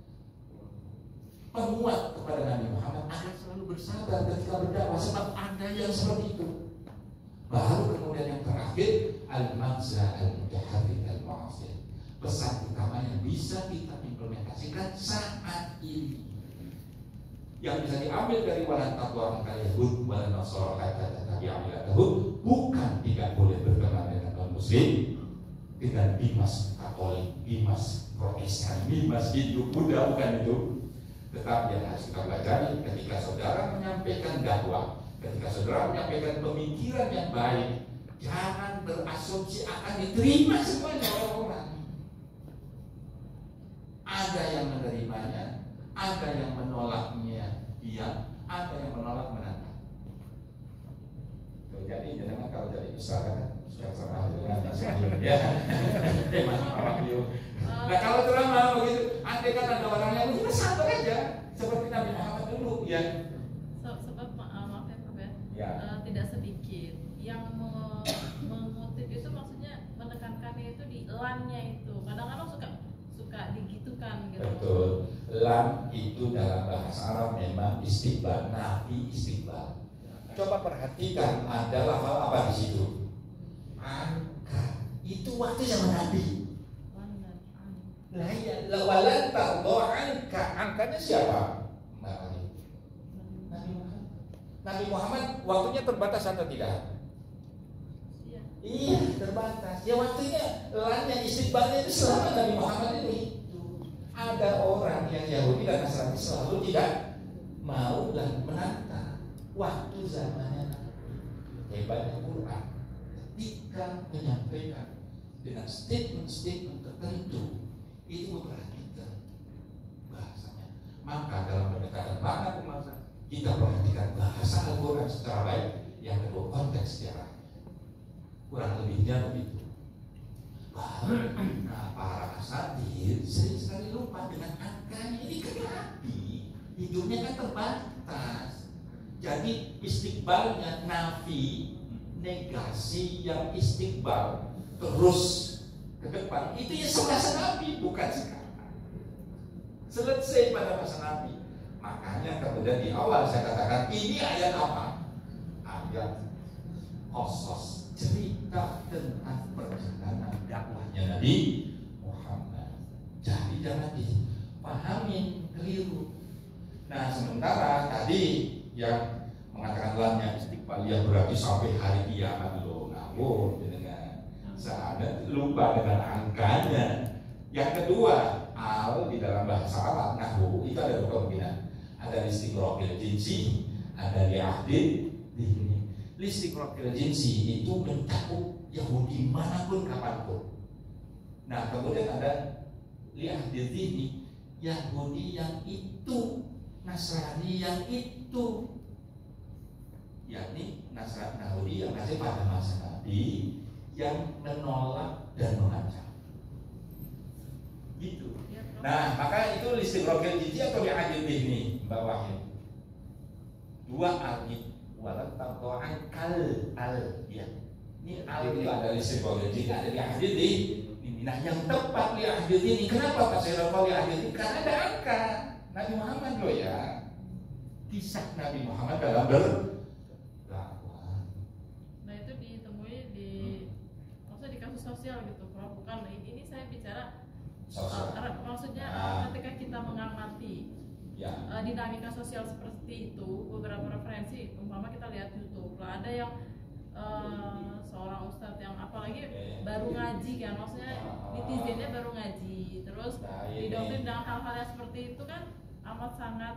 penguat kepada Nabi Muhammad agar selalu bersabar ketika berdakwah, sebab ada yang seperti itu. Baru kemudian yang terakhir al-maghza al-mutaharrik al-mu'asir, pesan utama yang bisa kita implementasikan saat ini, yang bisa diambil dari walan taqwa al-yahud walan nasara hatta tattabi'a millatahum. Bukan tidak boleh berteman dengan non muslim, dengan bimas Katolik, bimas Protestan, bimas Hindu, Buddha, bukan itu. Tetapi yang harus kita pelajari ketika saudara menyampaikan dakwah, ketika saudara menyampaikan pemikiran yang baik, jangan berasumsi akan diterima semuanya oleh orang. Ada yang menerimanya, ada yang menolaknya, ada yang menolak menantang. Jadi jangan kalau jadi misalkan sudah sama dengan ya. Nah kalau ceramah begitu, andai kan ada orang yang begitu sabar aja, seperti Nabi Muhammad dulu ya. Sebab maaf ya Prof Ya. Tidak sedikit yang mengutip itu, maksudnya menekankannya itu di lannya itu. Kadang-kadang suka digitukan gitu. Betul. Lam itu dalam bahasa Arab memang istiqbal, nafi istiqbal. Coba perhatikan ada lafal apa di situ? Angka. Itu waktu zaman Nabi. Lah ya, lawalan tardo angka. Angkanya siapa? Nabi Muhammad waktunya terbatas atau tidak? Iya, terbatas. Ya waktunya lannya istiqbalnya itu selama Nabi Muhammad itu. Ada orang yang Yahudi dan Nasrani selalu tidak mau dan menantang waktu zamannya Nabi. Hebatnya Quran ketika menyampaikan dengan statement-statement tertentu itu memperhatikan bahasanya. Maka dalam pendekatan makna kumasa kita perhatikan bahasa Al-Quran secara baik. Yang kedua konteks sejarah. Kurang lebihnya begitu. Nah, para asatir sering sekali lupa dengan angkanya. Ini kan Nabi hidupnya kan terbatas. Jadi istiqbalnya nafi, negasi yang istiqbal terus ke depan itu ya semasa Nabi, bukan sekarang. Selesai pada masa Nabi. Makanya kemudian di awal saya katakan ini ayat apa? Ayat Qasas, cerita tentang perjalanan dakwahnya Nabi Muhammad. Jadi jangan dipahami keliru. Nah sementara tadi yang mengatakan lamnya istiqbal ya berarti sampai hari kiamat loh, ngawur dengan sahabat lupa dengan angkanya. Yang kedua, al di dalam bahasa Arab nahwu itu ada dua kemungkinan. Ada istiqrohil jinsi, ada li'ahdin dhihni. Listiqraqil jinsi itu mencakup Yahudi manapun kapanpun. Nah kemudian ada li'ahdin dhihni, Yahudi yang itu, Nasrani yang itu, yakni Nasrani Yahudi yang masih pada masa Nabi, yang menolak dan mengancam. Gitu. Nah, maka itu listiqraqil jinsi atau li'ahdin dhihni, Mbak Wahyu. Dua alif walat taqo'an al ya. Ini al itu ada listiqraqil jinsi, ada li'ahdin dhihni. Nah, yang tepat li'ahdin dhihni. Kenapa Pak Sayyidul li'ahdin dhihni? Karena ada angka Nabi Muhammad loh ya. Kisah Nabi Muhammad dalam berdakwah. Nah itu ditemui di maksudnya di kasus sosial gitu, Prof. Bukan ini saya bicara maksudnya ketika kita mengamati dinamika sosial seperti itu, beberapa referensi, umpama kita lihat YouTube, lah ada yang seorang ustadz yang apalagi baru ngaji kan, maksudnya netizennya baru ngaji, terus didoktrin dengan hal-hal yang seperti itu kan amat sangat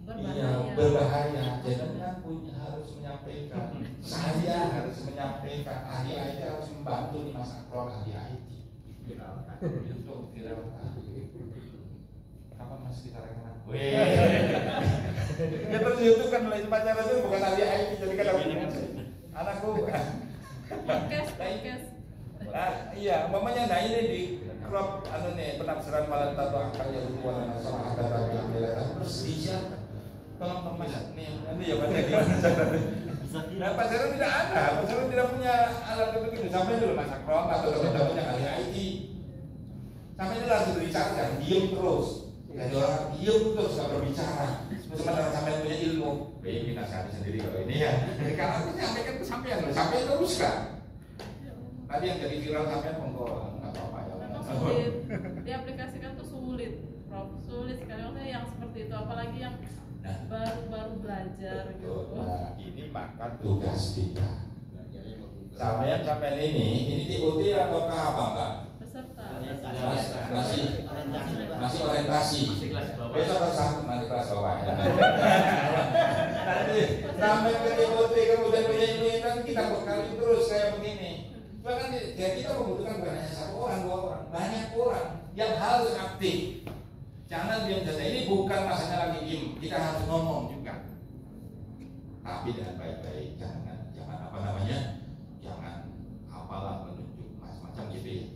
berbahaya. Iya, berbahaya. Jadi kan harus menyampaikan, saya harus menyampaikan, ahli IT harus membantu di masa keluar ahli IT. Untuk viralkan. Kapan mas kita rekaman? Ya terus YouTube kan mulai pacaran itu bukan ahli IT, jadi kan anakku. Podcast. Iya, umpamanya nah ini di crop penafsiran malam tato akal yang luar masalah ada tapi ambil terus disiapkan. Tolong nih, nanti ya baca gimana caranya. Nah, pacaran tidak ada, pacaran tidak punya alat untuk itu. Sampai dulu masa crop atau teman-teman yang ahli IT. Sampai dulu harus berbicara, jangan diem terus. Jadi orang diem terus nggak berbicara. Sementara sampai punya ilmu, baik kita nasihati sendiri kalau ini ya. Jadi kalau aku nyampaikan ke sampean, sampai terus kan. Tadi yang jadi viral sampean monggo nggak apa-apa ya. Memang sulit diaplikasikan tuh sulit, Prof. Sulit sekali maksudnya yang seperti itu, apalagi yang baru belajar gitu. Nah, ini maka tugas kita. Sampean ini TOT atau apa enggak? Peserta. Masih orientasi. Besok nanti kelas bawah. Nanti sampai ke TOT kemudian punya ilmu kan kita bekali terus kayak begini. Bahkan kita membutuhkan bukan hanya satu orang, dua orang, banyak orang yang harus aktif. Jangan diam saja. Ini bukan masanya lagi diem. Kita harus ngomong juga. Tapi dengan baik-baik. Jangan apa namanya? Jangan apalah menunjuk macam-macam gitu ya.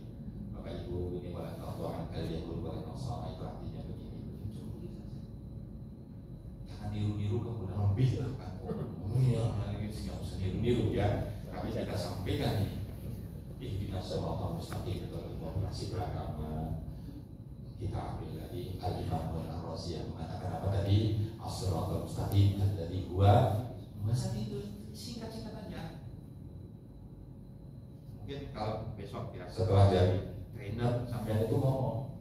Bapak Ibu ini pada orang kalian guru pada sama itu artinya begini. Jangan niru-niru kemudian lebih lah kan. Ini yang nggak usah niru-niru ya. Tapi kita sampaikan ini. Kita semua mustaqim itu demokrasi beragama. Kita ambil dari Al-Imam Al-Razi yang mengatakan apa tadi, as-siratal mustaqim dari gua masa itu singkat-singkat aja. Mungkin kalau besok ya setelah jadi trainer sampai itu ngomong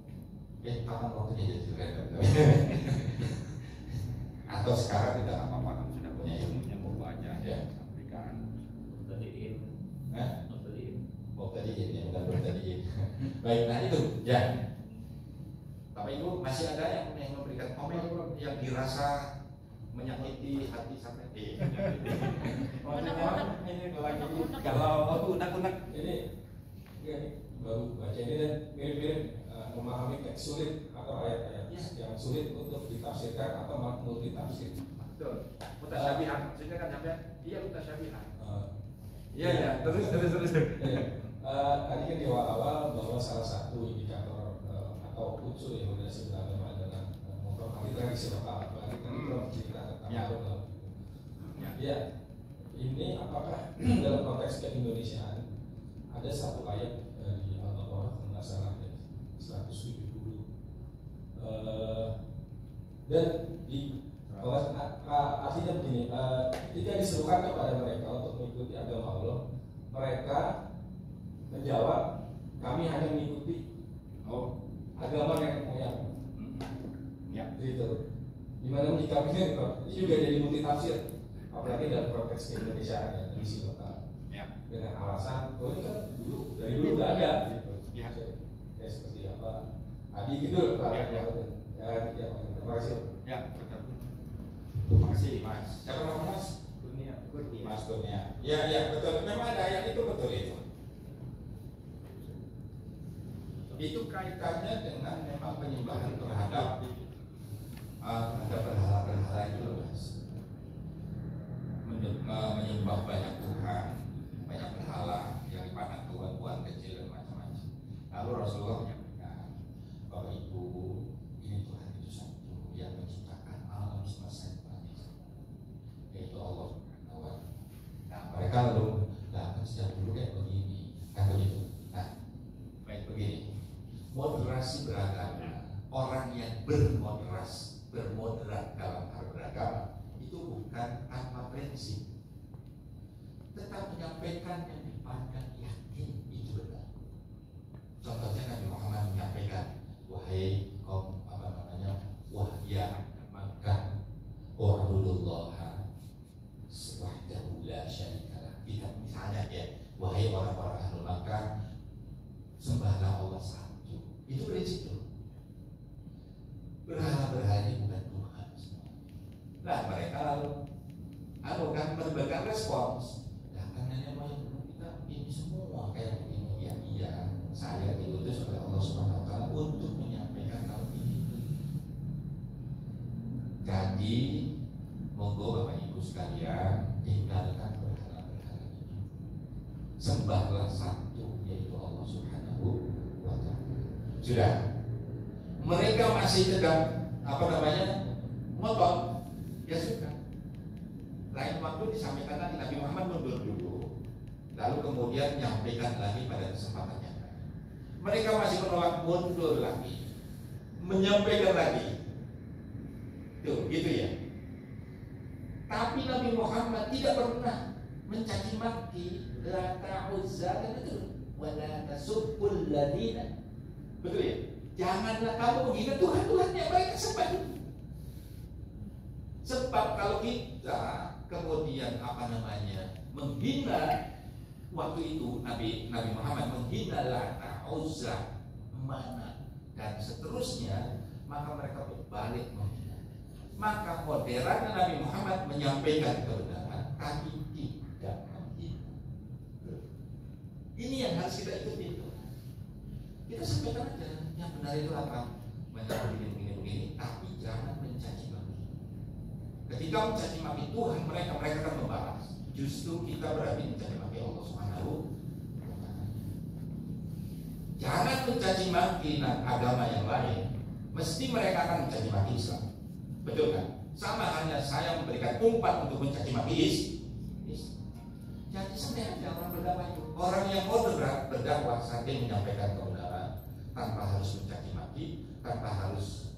kapan waktunya jadi trainer atau sekarang tidak apa-apa sudah punya ilmunya mau aja ya sampaikan tadiin ya bukan tadiin. Baik, nah itu ya. Bapak Ibu masih ada yang memberikan komen yang dirasa menyakiti hati sampai ini lagi kalau unek-unek ini baru baca ini dan mirip-mirip memahami teks sulit atau ayat-ayat yang sulit untuk ditafsirkan atau multitafsir. Betul. Mutasyabihan maksudnya kan sampai iya mutasyabihan. Iya terus. Tadi kan di awal bahwa salah satu indikator atau unsur yang mendasari agama adalah memahami tradisi lokal. Apalagi kan itu cerita tentang ya. Ini apakah dalam konteks keindonesiaan ada satu ayat di Al-Baqarah kalau nggak salah 170 dan di artinya begini, ketika diserukan kepada mereka untuk mengikuti agama Allah, mereka menjawab kami hanya mengikuti agama nenek moyang. Ya, gitu. Gimana menyikapinya itu? Itu juga jadi multi tafsir. Apalagi dalam konteks Indonesia dan tradisi lokal. Ya. Dengan alasan, ini kan dari dulu nggak ada. Gitu. Ya. Kayak seperti apa? Adi gitu, Pak. Ya. Terima kasih. Ya, betul. Makasih Mas. Siapa nama Mas? Kurnia. Mas Kurnia. Ya betul. Memang ada ayat itu betul itu. Itu kaitannya dengan memang penyembahan terhadap berhala-berhala itu loh Mas. Menyembah banyak Tuhan, banyak berhala yang dipandang Tuhan kecil dan macam-macam. Lalu Rasulullah menyampaikan, Bapak Ibu, ini Tuhan itu satu yang menciptakan alam semesta ini, yaitu Allah. Nah mereka lalu, kan sejak dulu kayak begini, kan begitu. Nah, baik begini. Moderasi beragama, orang yang bermoderat dalam hal beragama itu bukan tanpa prinsip, tetap menyampaikan yang dipandang yakin itu benar. Contohnya Nabi Muhammad menyampaikan, wahai kaum wahya Makkah, wa'budullaha wahdahu la syarikalah. Kita misalnya ya, wahai orang-orang ahli Makkah, sembahlah Allah satu. Itu prinsip itu. Berhala-berhala ini bukan Tuhan semua. Nah mereka lalu kan memberikan respons. Nah kan nenek moyang dulu kita ini semua kayak begini. Ya iya, saya diutus oleh Allah Subhanahu Wa Taala untuk menyampaikan hal ini. Jadi monggo Bapak Ibu sekalian, tinggalkan berhala-berhala ini. Sembahlah satu, yaitu Allah Subhanahu Wa Taala. Sudah. Mereka masih tegak ngotot, ya sudah. Lain waktu disampaikan lagi, Nabi Muhammad mundur dulu, lalu kemudian menyampaikan lagi pada kesempatan yang lain. Mereka masih menolak, mundur lagi, menyampaikan lagi. Tuh, gitu ya. Tapi Nabi Muhammad tidak pernah mencaci maki Lata, Uzza, dan itu wala tasubbul ladina. Betul ya? Janganlah kamu menghina Tuhan yang mereka sembah. Sebab kalau kita kemudian menghina, waktu itu Nabi Muhammad menghina Lata, Uzza, Manat dan seterusnya, maka mereka berbalik menghina. Maka modern Nabi Muhammad menyampaikan kebenaran, tapi tidak menghina. Ini yang harus kita ikuti. Kita sampaikan aja yang benar itu apa? Benar begini, tapi jangan mencaci maki. Ketika mencaci maki Tuhan, mereka akan membalas. Justru kita berarti mencaci maki Allah Subhanahu Wa Taala. Jangan mencaci maki agama yang lain. Mesti mereka akan mencaci maki Islam. Betul kan? Sama hanya saya memberikan umpan untuk mencaci maki Islam. Jadi sebenarnya orang berdakwah itu orang yang moderat berdakwah sambil menyampaikan kebenaran tanpa harus mencaci maki, tanpa harus.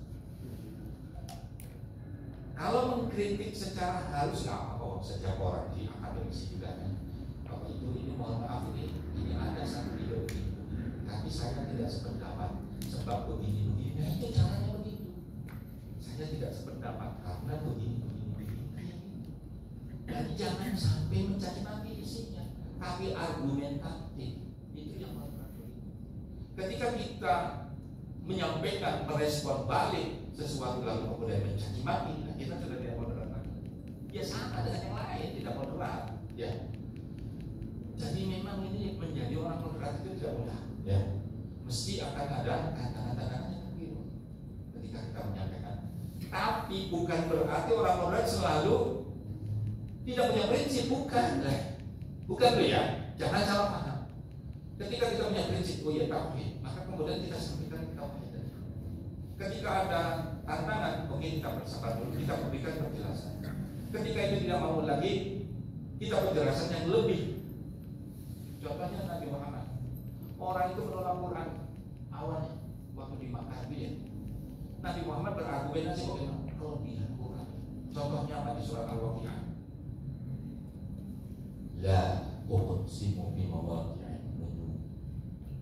Kalau mengkritik secara halus nggak apa-apa, setiap orang di akademisi juga kan. Bapak itu ini mohon maaf ini ada satu video begini, tapi saya tidak sependapat sebab begini. Nah itu caranya begitu. Saya tidak sependapat karena begini. Jadi jangan sampai mencaci maki isinya, tapi argumentatif. Itu yang paling penting. Ketika kita menyampaikan, merespon balik sesuatu lalu kemudian mencaci maki, nah kita sudah tidak moderat lagi. Ya sama dengan yang lain, tidak moderat. Ya. Jadi memang ini menjadi orang moderat itu tidak mudah. Ya. Mesti akan ada tantangan-tantangannya begitu. Ketika kita menyampaikan. Tapi bukan berarti orang moderat selalu tidak punya prinsip, bukan. Bukan loh ya. Jangan salah paham. Ketika kita punya prinsip, oh ya tauhid, maka kemudian kita sampaikan tauhid. Ketika ada tantangan, oke kita bersabar dulu, kita berikan penjelasan. Ketika itu tidak mau lagi, kita penjelasan yang lebih. Contohnya Nabi Muhammad, orang itu menolak Quran awalnya waktu di Makkah ya. Nabi Muhammad berargumentasi bagaimana kelebihan Quran. Contohnya apa di surat Al-Waqiah? La uqsimu bi mawaqi'in nujum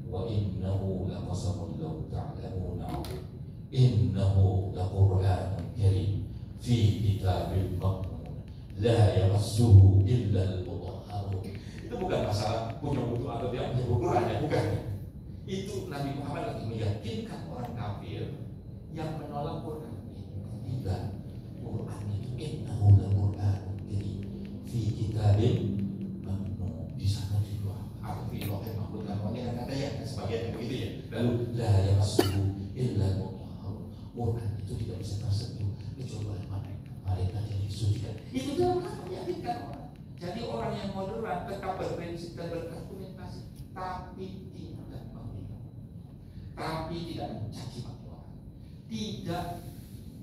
wa innahu laqasamun law ta'lamuna innahu laqur'anun karim fi kitabin maknun la yamassuhu illa al-mutahharun. Itu bukan masalah punya buku atau tidak punya buku Quran ya, bukan. Itu Nabi Muhammad lagi meyakinkan orang kafir yang menolak Quran. Tidak, Quran itu innahu Quran itu tidak bisa tersentuh kecuali malaikat yang disucikan. Itu dalam rangka meyakinkan orang. Jadi orang yang moderat tetap berprinsip dan berargumentasi, tapi tidak menghina, tapi tidak mencaci maki orang, tidak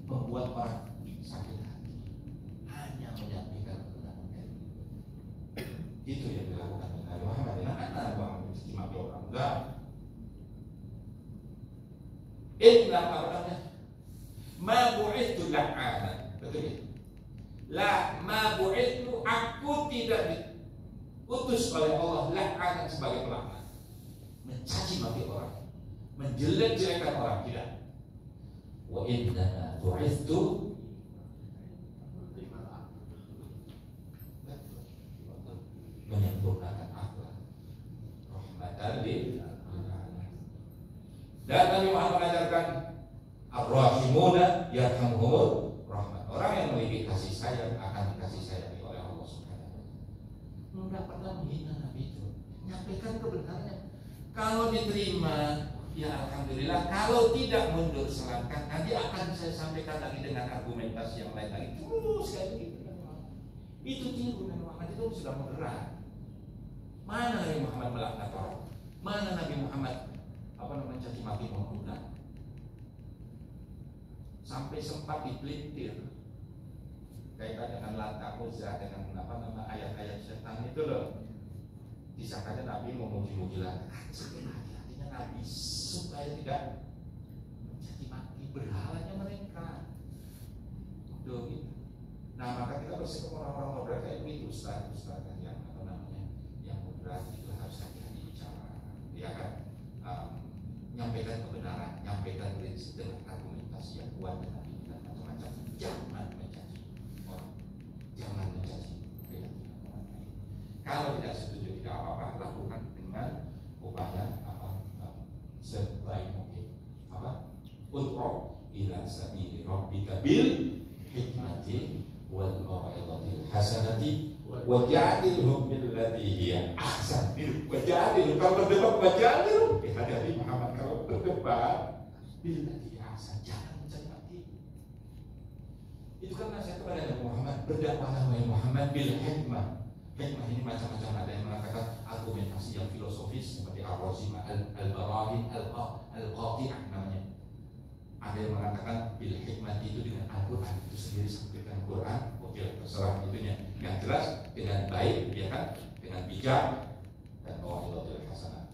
membuat orang sakit hati, hanya menyampaikan kebenaran. Itu yang dilakukan oleh Nabi Muhammad. Karena orang mencaci maki orang enggak. Inna arahnya ma bu'ithu la'ana. Betul ya? La ma bu'ithu, aku tidak diutus oleh Allah la'ana sebagai pelaknat, mencaci maki orang, menjelek-jelekan orang, tidak. Wa inna bu'ithu menyempurnakan akhlak, rahmatan lil alamin. Dan Nabi Muhammad mengajarkan ar-rahimuna yarhamuhumur rahmat. Orang yang memiliki kasih sayang akan dikasih sayangi oleh Allah Subhanahu wa taala. Tidak pernah menghina Nabi itu. Nyampaikan kebenarannya. Kalau diterima, ya alhamdulillah. Kalau tidak, mundur selangkah. Nanti akan saya sampaikan lagi dengan argumentasi yang lain lagi. Terus kayak begitu. Itu tiru Nabi Muhammad itu sudah moderat. Mana Nabi Muhammad melaknat orang? Mana Nabi Muhammad mencaci maki pemuda? Sampai sempat dipelintir kaitan dengan Lata Uzza, dengan ayat-ayat setan itu loh. Disangkanya Nabi memuji-muji Lata. Hati-hatinya Nabi supaya tidak mencaci maki berhalanya mereka. Tuh gitu. Nah, maka kita bersikap orang-orang moderat kayak itu, ustaz yang yang moderat itu harus hati-hati bicara, ya kan? Nyampaikan kebenaran, nyampaikan prinsip dengan argumentasi yang kuat dan macam-macam. Jangan mencaci orang, jangan mencaci orang. Kalau tidak setuju, tidak apa-apa, lakukan dengan upaya sebaik mungkin. Ud'u ila sabili rabbika bil hikmati wal mau'izatil hasanati wajadilhum billati hiya ahsan. Wajadil, kalau berdebat wajadil, hati-hati Muhammad kalau berdebat billati hiya ahsan, jangan mencaci maki. Itu kan nasihat kepada Nabi Muhammad, berdakwahlah wahai Muhammad bil hikmah. Hikmah ini macam-macam, ada yang mengatakan argumentasi yang filosofis seperti Ar-Razim, Al-Barahin, Al-Qati'ah namanya. Ada yang mengatakan bil hikmah itu dengan Al-Quran itu sendiri, seperti dengan Quran. Oke, terserah itunya. Yang jelas dengan baik, ya kan, dengan bijak dan mau'izatil hasanah.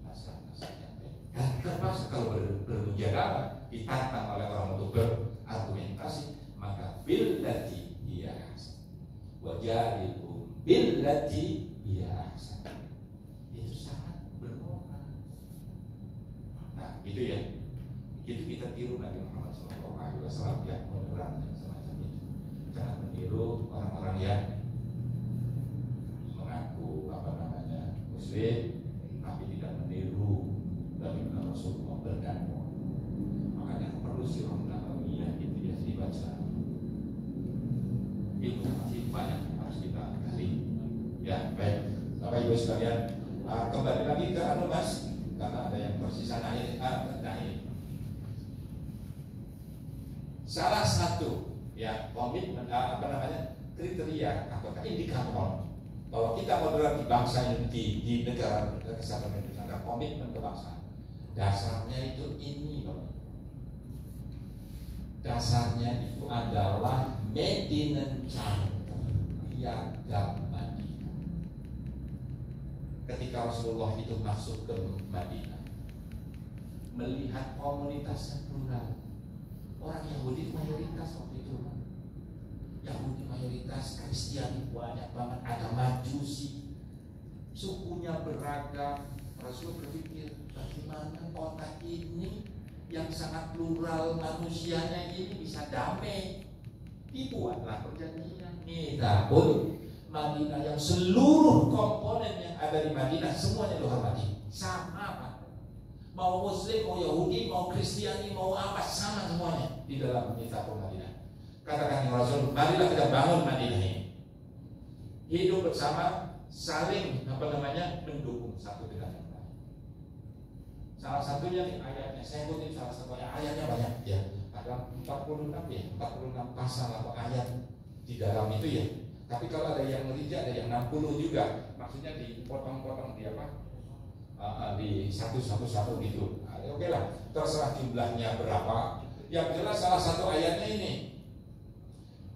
Nasihat yang baik. Dan terpaksa kalau bermujadah ditantang oleh orang untuk berargumentasi, maka billati hiya ahsan. Wajadilhum billati hiya ahsan. Itu sangat bermoral. Nah, gitu ya. Itu kita tiru Nabi Muhammad SAW yang moderat dan semacam itu. Jangan meniru orang-orang yang mengaku Muslim, tapi tidak meniru dari Rasulullah berdakwah. Makanya perlu sirah nabawiyah itu ya dibaca. Itu masih banyak yang harus kita gali. Ya, baik. Bapak Ibu sekalian, kembali lagi ke Mas, karena ada yang tersisa naik. Salah satu ya komitmen kriteria atau indikator bahwa kita moderat di bangsa ini, di negara kesatuan Indonesia, ada komitmen kebangsaan. Dasarnya itu ini loh. Dasarnya itu adalah Medinan Charter, Piagam Madinah. Ketika Rasulullah itu masuk ke Madinah, melihat komunitasnya plural. Orang Yahudi mayoritas waktu itu, Yahudi mayoritas, Kristiani banyak banget, ada Majusi, sukunya beragam. Rasul berpikir bagaimana kota ini yang sangat plural manusianya ini bisa damai. Dibuatlah perjanjian Nizamul Madinah yang seluruh komponen yang ada di Madinah semuanya dihormati, sama Pak. Mau Muslim, mau Yahudi, mau Kristiani, mau apa, sama semuanya di dalam Nizamul Madinah. Katakan Rasul, marilah kita bangun Madinah ini, hidup bersama, saling mendukung satu dengan yang lain. Salah satunya nih ayatnya, saya kutip salah satu ayatnya banyak ya. ada 46 ya, 46 pasal atau ayat di dalam itu ya. Tapi kalau ada yang merinci ada yang 60 juga, maksudnya dipotong-potong di apa? Di satu-satu gitu. Nah, oke lah, terserah jumlahnya berapa. Yang jelas salah satu ayatnya ini,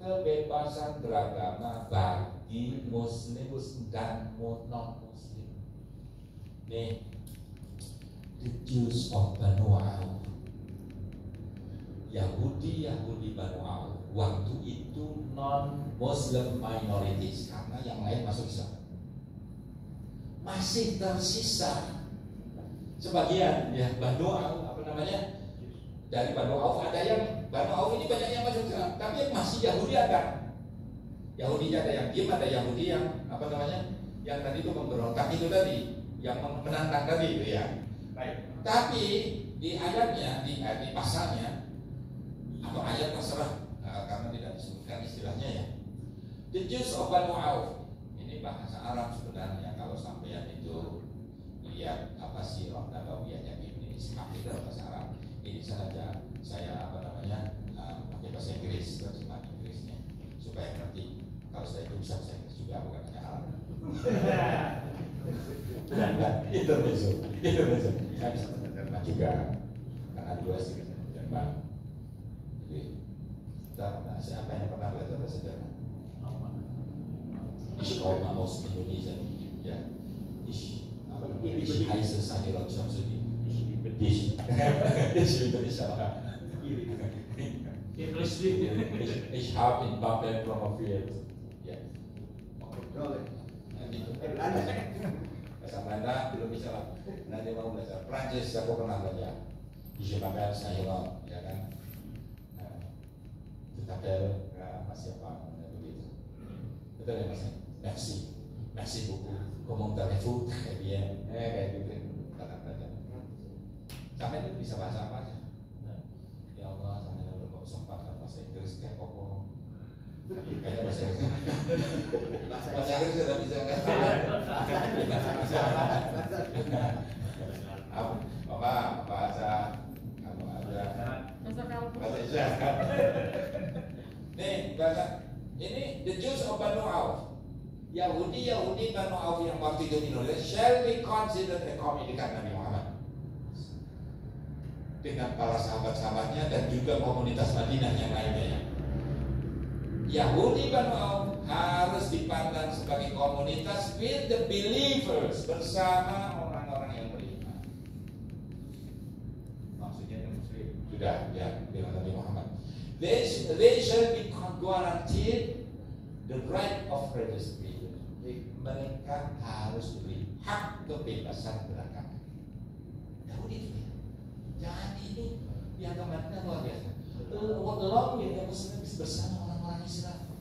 kebebasan beragama bagi muslim dan non muslim. Nih, the Jews of Banu Auf, Yahudi Banu Auf waktu itu non Muslim minorities karena yang lain masuk Islam. Masih tersisa sebagian ya Banu Auf, apa namanya, dari Banu Auf ada yang Banu Auf ini banyak yang masuk Islam, tapi yang masih Yahudi ada. Yahudi ada yang diam, ada Yahudi yang apa namanya, yang tadi itu memberontak itu tadi, yang menantang tadi itu ya. Baik. Tapi di ayatnya, di pasalnya atau ayat terserah karena tidak disebutkan istilahnya ya. The Jews of Banu Auf, ini bahasa Arab sebenarnya kalau sampean itu lihat apa sih roh nabawiyahnya Ibnu Ishaq itu bahasa Arab. Ini saja saya apa namanya pakai bahasa Inggris, terjemahan Inggrisnya supaya ngerti. Kalau saya itu bisa bahasa Inggris juga bukan hanya Arab. Intermezzo. Saya bisa terjemah juga karena dua sih terjemah. Jadi siapa yang pernah belajar bahasa Jerman? Ich komme aus Indonesia. Ya. Ich heiße Sahira Syamsuddin. Ich Indonesia. Ich habe in Babel promoviert. Ya. Bahasa Belanda belum bisa lah. Nanti mau belajar Prancis, aku pernah belajar. Ich Babel Sahira, ya kan? Tabel masih apa begitu. Betul ya Mas? Merci beaucoup. Comment allez-vous? Très bien. Kayak gitu kata-kata. Sampai itu bisa bahasa apa aja. Ya Allah, sampai itu kok sempat bahasa Inggris kayak koko. Kayaknya bahasa Inggris. Bahasa Inggris sudah bisa kan? Apa bahasa apa aja? Bahasa isyarat. Nih, bahasa ini the Jews of Banu Auf, Yahudi Banu Auf yang waktu itu di Indonesia shall be considered a community Nabi Muhammad dengan para sahabat-sahabatnya dan juga komunitas Madinah yang lainnya. Yahudi Banu Auf harus dipandang sebagai komunitas with the believers, bersama orang-orang yang beriman. Maksudnya yang Muslim sudah ya dengan Nabi Muhammad. They shall be guaranteed the right of religious freedom. Mereka harus diberi hak kebebasan beragama. Yahudi itu. Jadi ini di agamanya luar biasa. Along with the Muslims bersama orang-orang Islam.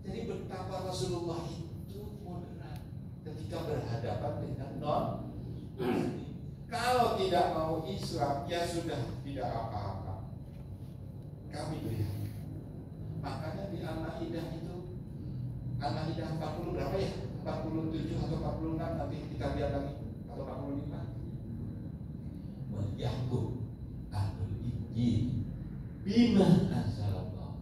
Jadi betapa Rasulullah itu moderat ketika berhadapan dengan non-Muslim. Kalau tidak mau Islam, ya sudah tidak apa-apa. Kami beri. Makanya di Al-Maidah itu, Al-Maidah 40 berapa ya? 47 atau 46 nanti kita lihat lagi, atau 45. Yahkum ahlul Injil bima anzalallah.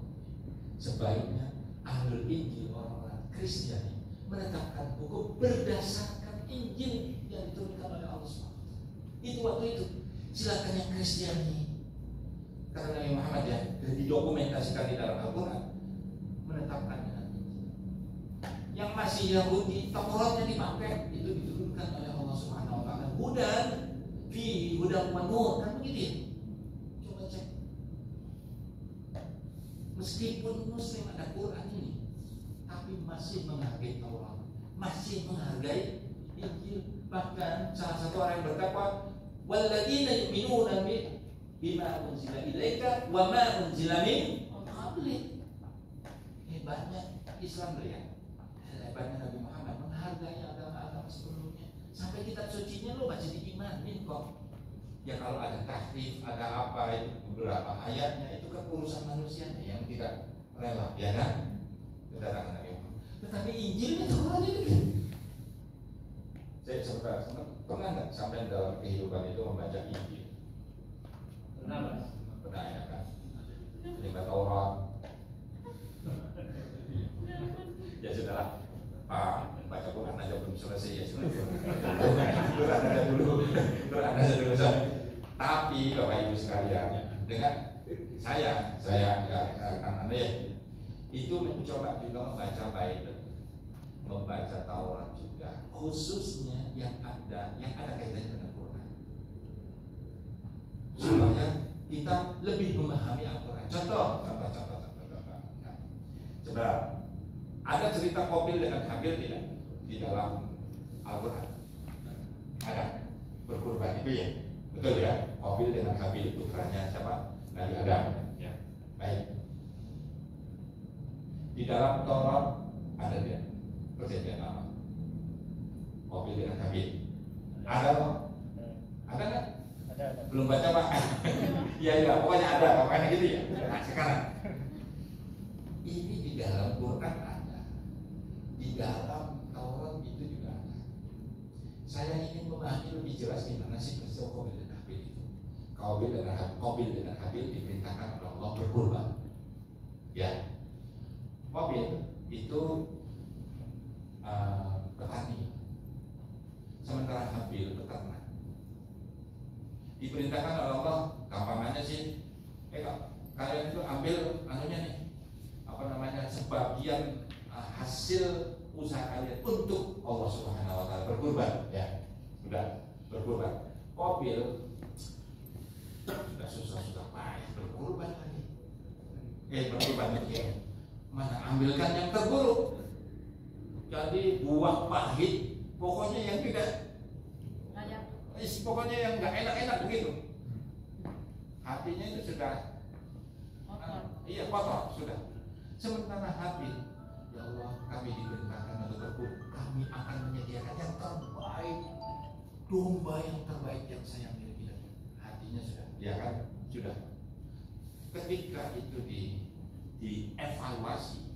Sebaiknya ahlul Injil, orang-orang Kristiani, menetapkan hukum berdasarkan Injil yang diturunkan oleh Allah SWT. Itu waktu itu. Silakan yang Kristiani, karena Nabi Muhammad ya didokumentasikan di dalam Al-Quran, menetapkannya. Yang masih Yahudi, Tauratnya dipakai, itu diturunkan oleh Allah Subhanahu Wa Taala. Hudan fi hudan wa nur, kan begitu ya? Coba cek. Meskipun Muslim ada Quran ini, tapi masih menghargai Taurat, masih menghargai Injil. Bahkan salah satu orang yang bertakwa, walladzina yu'minuna bima unzila ilaika wa ma unzila min qablik. Hebatnya Islam ya. Hebatnya Nabi Muhammad menghargai agama-agama sebelumnya. Sampai kitab sucinya lo baca diimanin kok. Ya kalau ada tahrif, ada apa itu beberapa ayatnya itu kan urusan manusianya yang tidak rela, ya kan? Kedatangan Nabi Muhammad. Tetapi Injilnya Taurat itu. Saya pernah nggak sampai dalam kehidupan itu membaca Injil? Pernah. dengan saya itu mencoba juga membaca Bible, membaca Taurat juga, khususnya yang ada kaitannya dengan Quran, supaya kita lebih memahami Al-Quran. Contoh. Coba, ada cerita Qabil dengan Habil tidak di dalam Al-Quran? Ada, berkurban itu ya, betul ya. Qabil dengan Habil, putranya siapa? Nabi Adam. Ya, baik. Di dalam Taurat ada dia perjanjian lama. Qabil dengan Habil. Ada loh? Ada nggak? Ada. Belum baca Pak? Iya, pokoknya ada, pokoknya gitu ya. Nah, sekarang ini di dalam Quran ada, di dalam Taurat itu juga ada. Saya ingin memahami lebih jelas gimana sih peristiwa Qabil dan Habil itu. Qabil dengan Habil diperintahkan oleh Allah berkurban. Ya, Qabil itu petani, sementara Habil peternak. Diperintahkan oleh Allah, gampangannya sih, kalian itu ambil sebagian hasil usaha kalian untuk Allah Subhanahu Wa Taala, berkurban, ya, sudah berkurban. Qabil sudah susah payah berkurban lagi, berkurban lagi, mana ambilkan yang terburuk, jadi buah pahit, pokoknya yang tidak, pokoknya yang nggak enak-enak begitu. Hatinya itu sudah kotor sudah. Sementara Habil, ya Allah, kami diperintahkan untuk berkurban, kami akan menyediakan yang terbaik, domba yang terbaik yang saya miliki. Hatinya sudah, ya kan, sudah. Ketika itu dievaluasi,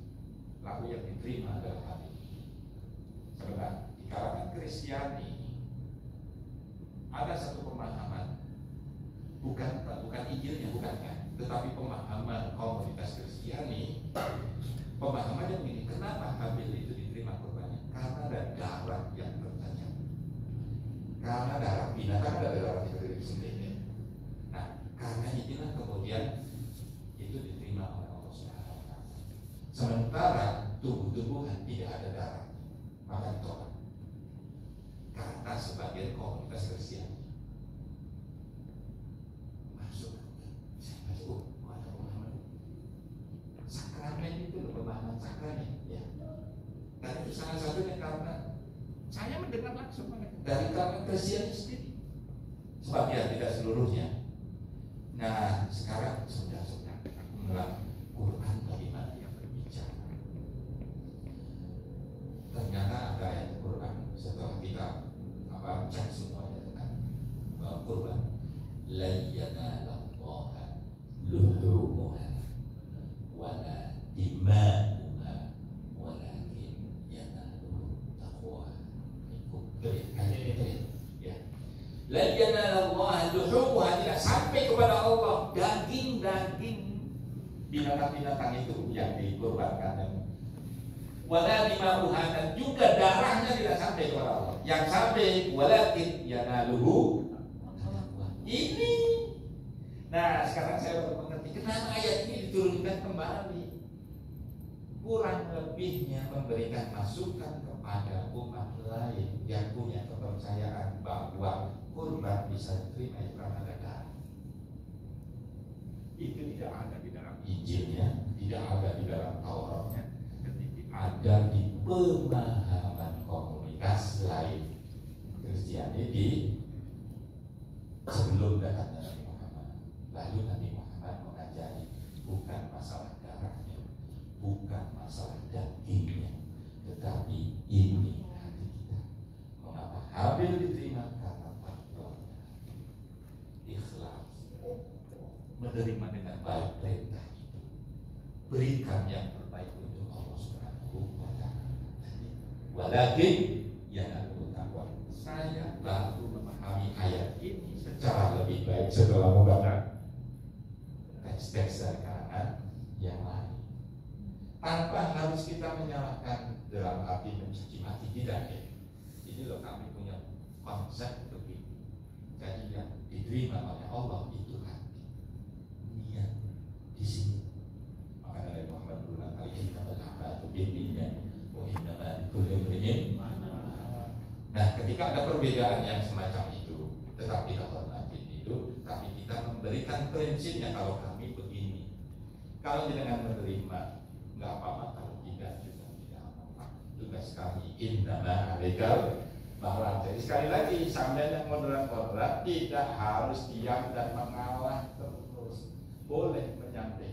lalu yang diterima adalah Habil. Sebenarnya di kalangan Kristiani ada satu pemahaman, bukan Injilnya, bukan kan, tetapi pemahaman komunitas Kristiani, pemahamannya begini: kenapa Habil itu diterima kurbannya? Karena ada darah yang tertajam, karena darah binatang ada darah itu sendiri. Nah, karena itulah kemudian itu diterima oleh Allah Subhanahu Wa Taala. Sementara tubuh-tubuhan tidak ada darah, maka ditolak. Karena sebagian komunitas Kristiani sakramen itu pemahaman sakramen, ya. Dan itu salah satunya karena saya mendengar langsung dari kalangan Kristiani sendiri, sebagian, tidak seluruhnya. Nah, sekarang sudah aku bilang Quran bagaimana yang berbicara. Ternyata ada ayat Quran setelah kita cek semuanya tentang Quran. La yanalallaha luhumuha wala dima'uha walakin yanaluhu taqwa minkum. Ya. La yanalallaha luhumuha, tidak sampai kepada Allah daging-daging binatang-binatang itu yang dikurbankan. Wala dima'uha, dan juga darahnya tidak sampai kepada Allah. Yang sampai walakin yanaluhu ini. Nah, sekarang saya baru mengerti kenapa ayat ini diturunkan kembali. Kurang lebihnya memberikan masukan kepada umat lain yang punya kepercayaan bahwa kurban bisa diterima itu karena ada darah. Itu tidak ada di dalam Injilnya, tidak ada di dalam Tauratnya, ada di pemahaman komunitas lain Kristiani di sebelum datangnya Nabi Muhammad. Lalu Nabi Muhammad mengajari bukan masalah darahnya, bukan masalah dagingnya, tetapi ini hati kita. Mengapa Habil diterima? Karena takwa, ikhlas, menerima dengan baik perintah itu, berikan yang terbaik untuk Allah Subhanahu Wa Taala. Walakin yang aku takwa. Saya baru memahami ayat ini secara lebih baik setelah membaca teks-teks dari kalangan yang lain, tanpa harus kita menyalahkan dalam arti mencaci maki, tidak ya. Ini loh, kami punya konsep begitu. Jadi yang diterima oleh Allah itu hati, Nah, ketika ada perbedaan yang semacam itu, tetap kita hormatin itu, tapi kita memberikan prinsipnya kalau kami begini. Kalau dengan menerima, nggak apa-apa. Kalau tidak juga tidak apa-apa. Tugas kami innama alaikal balagh. Jadi sekali lagi, sampai yang moderat-moderat tidak harus diam dan mengalah terus. Boleh menyampaikan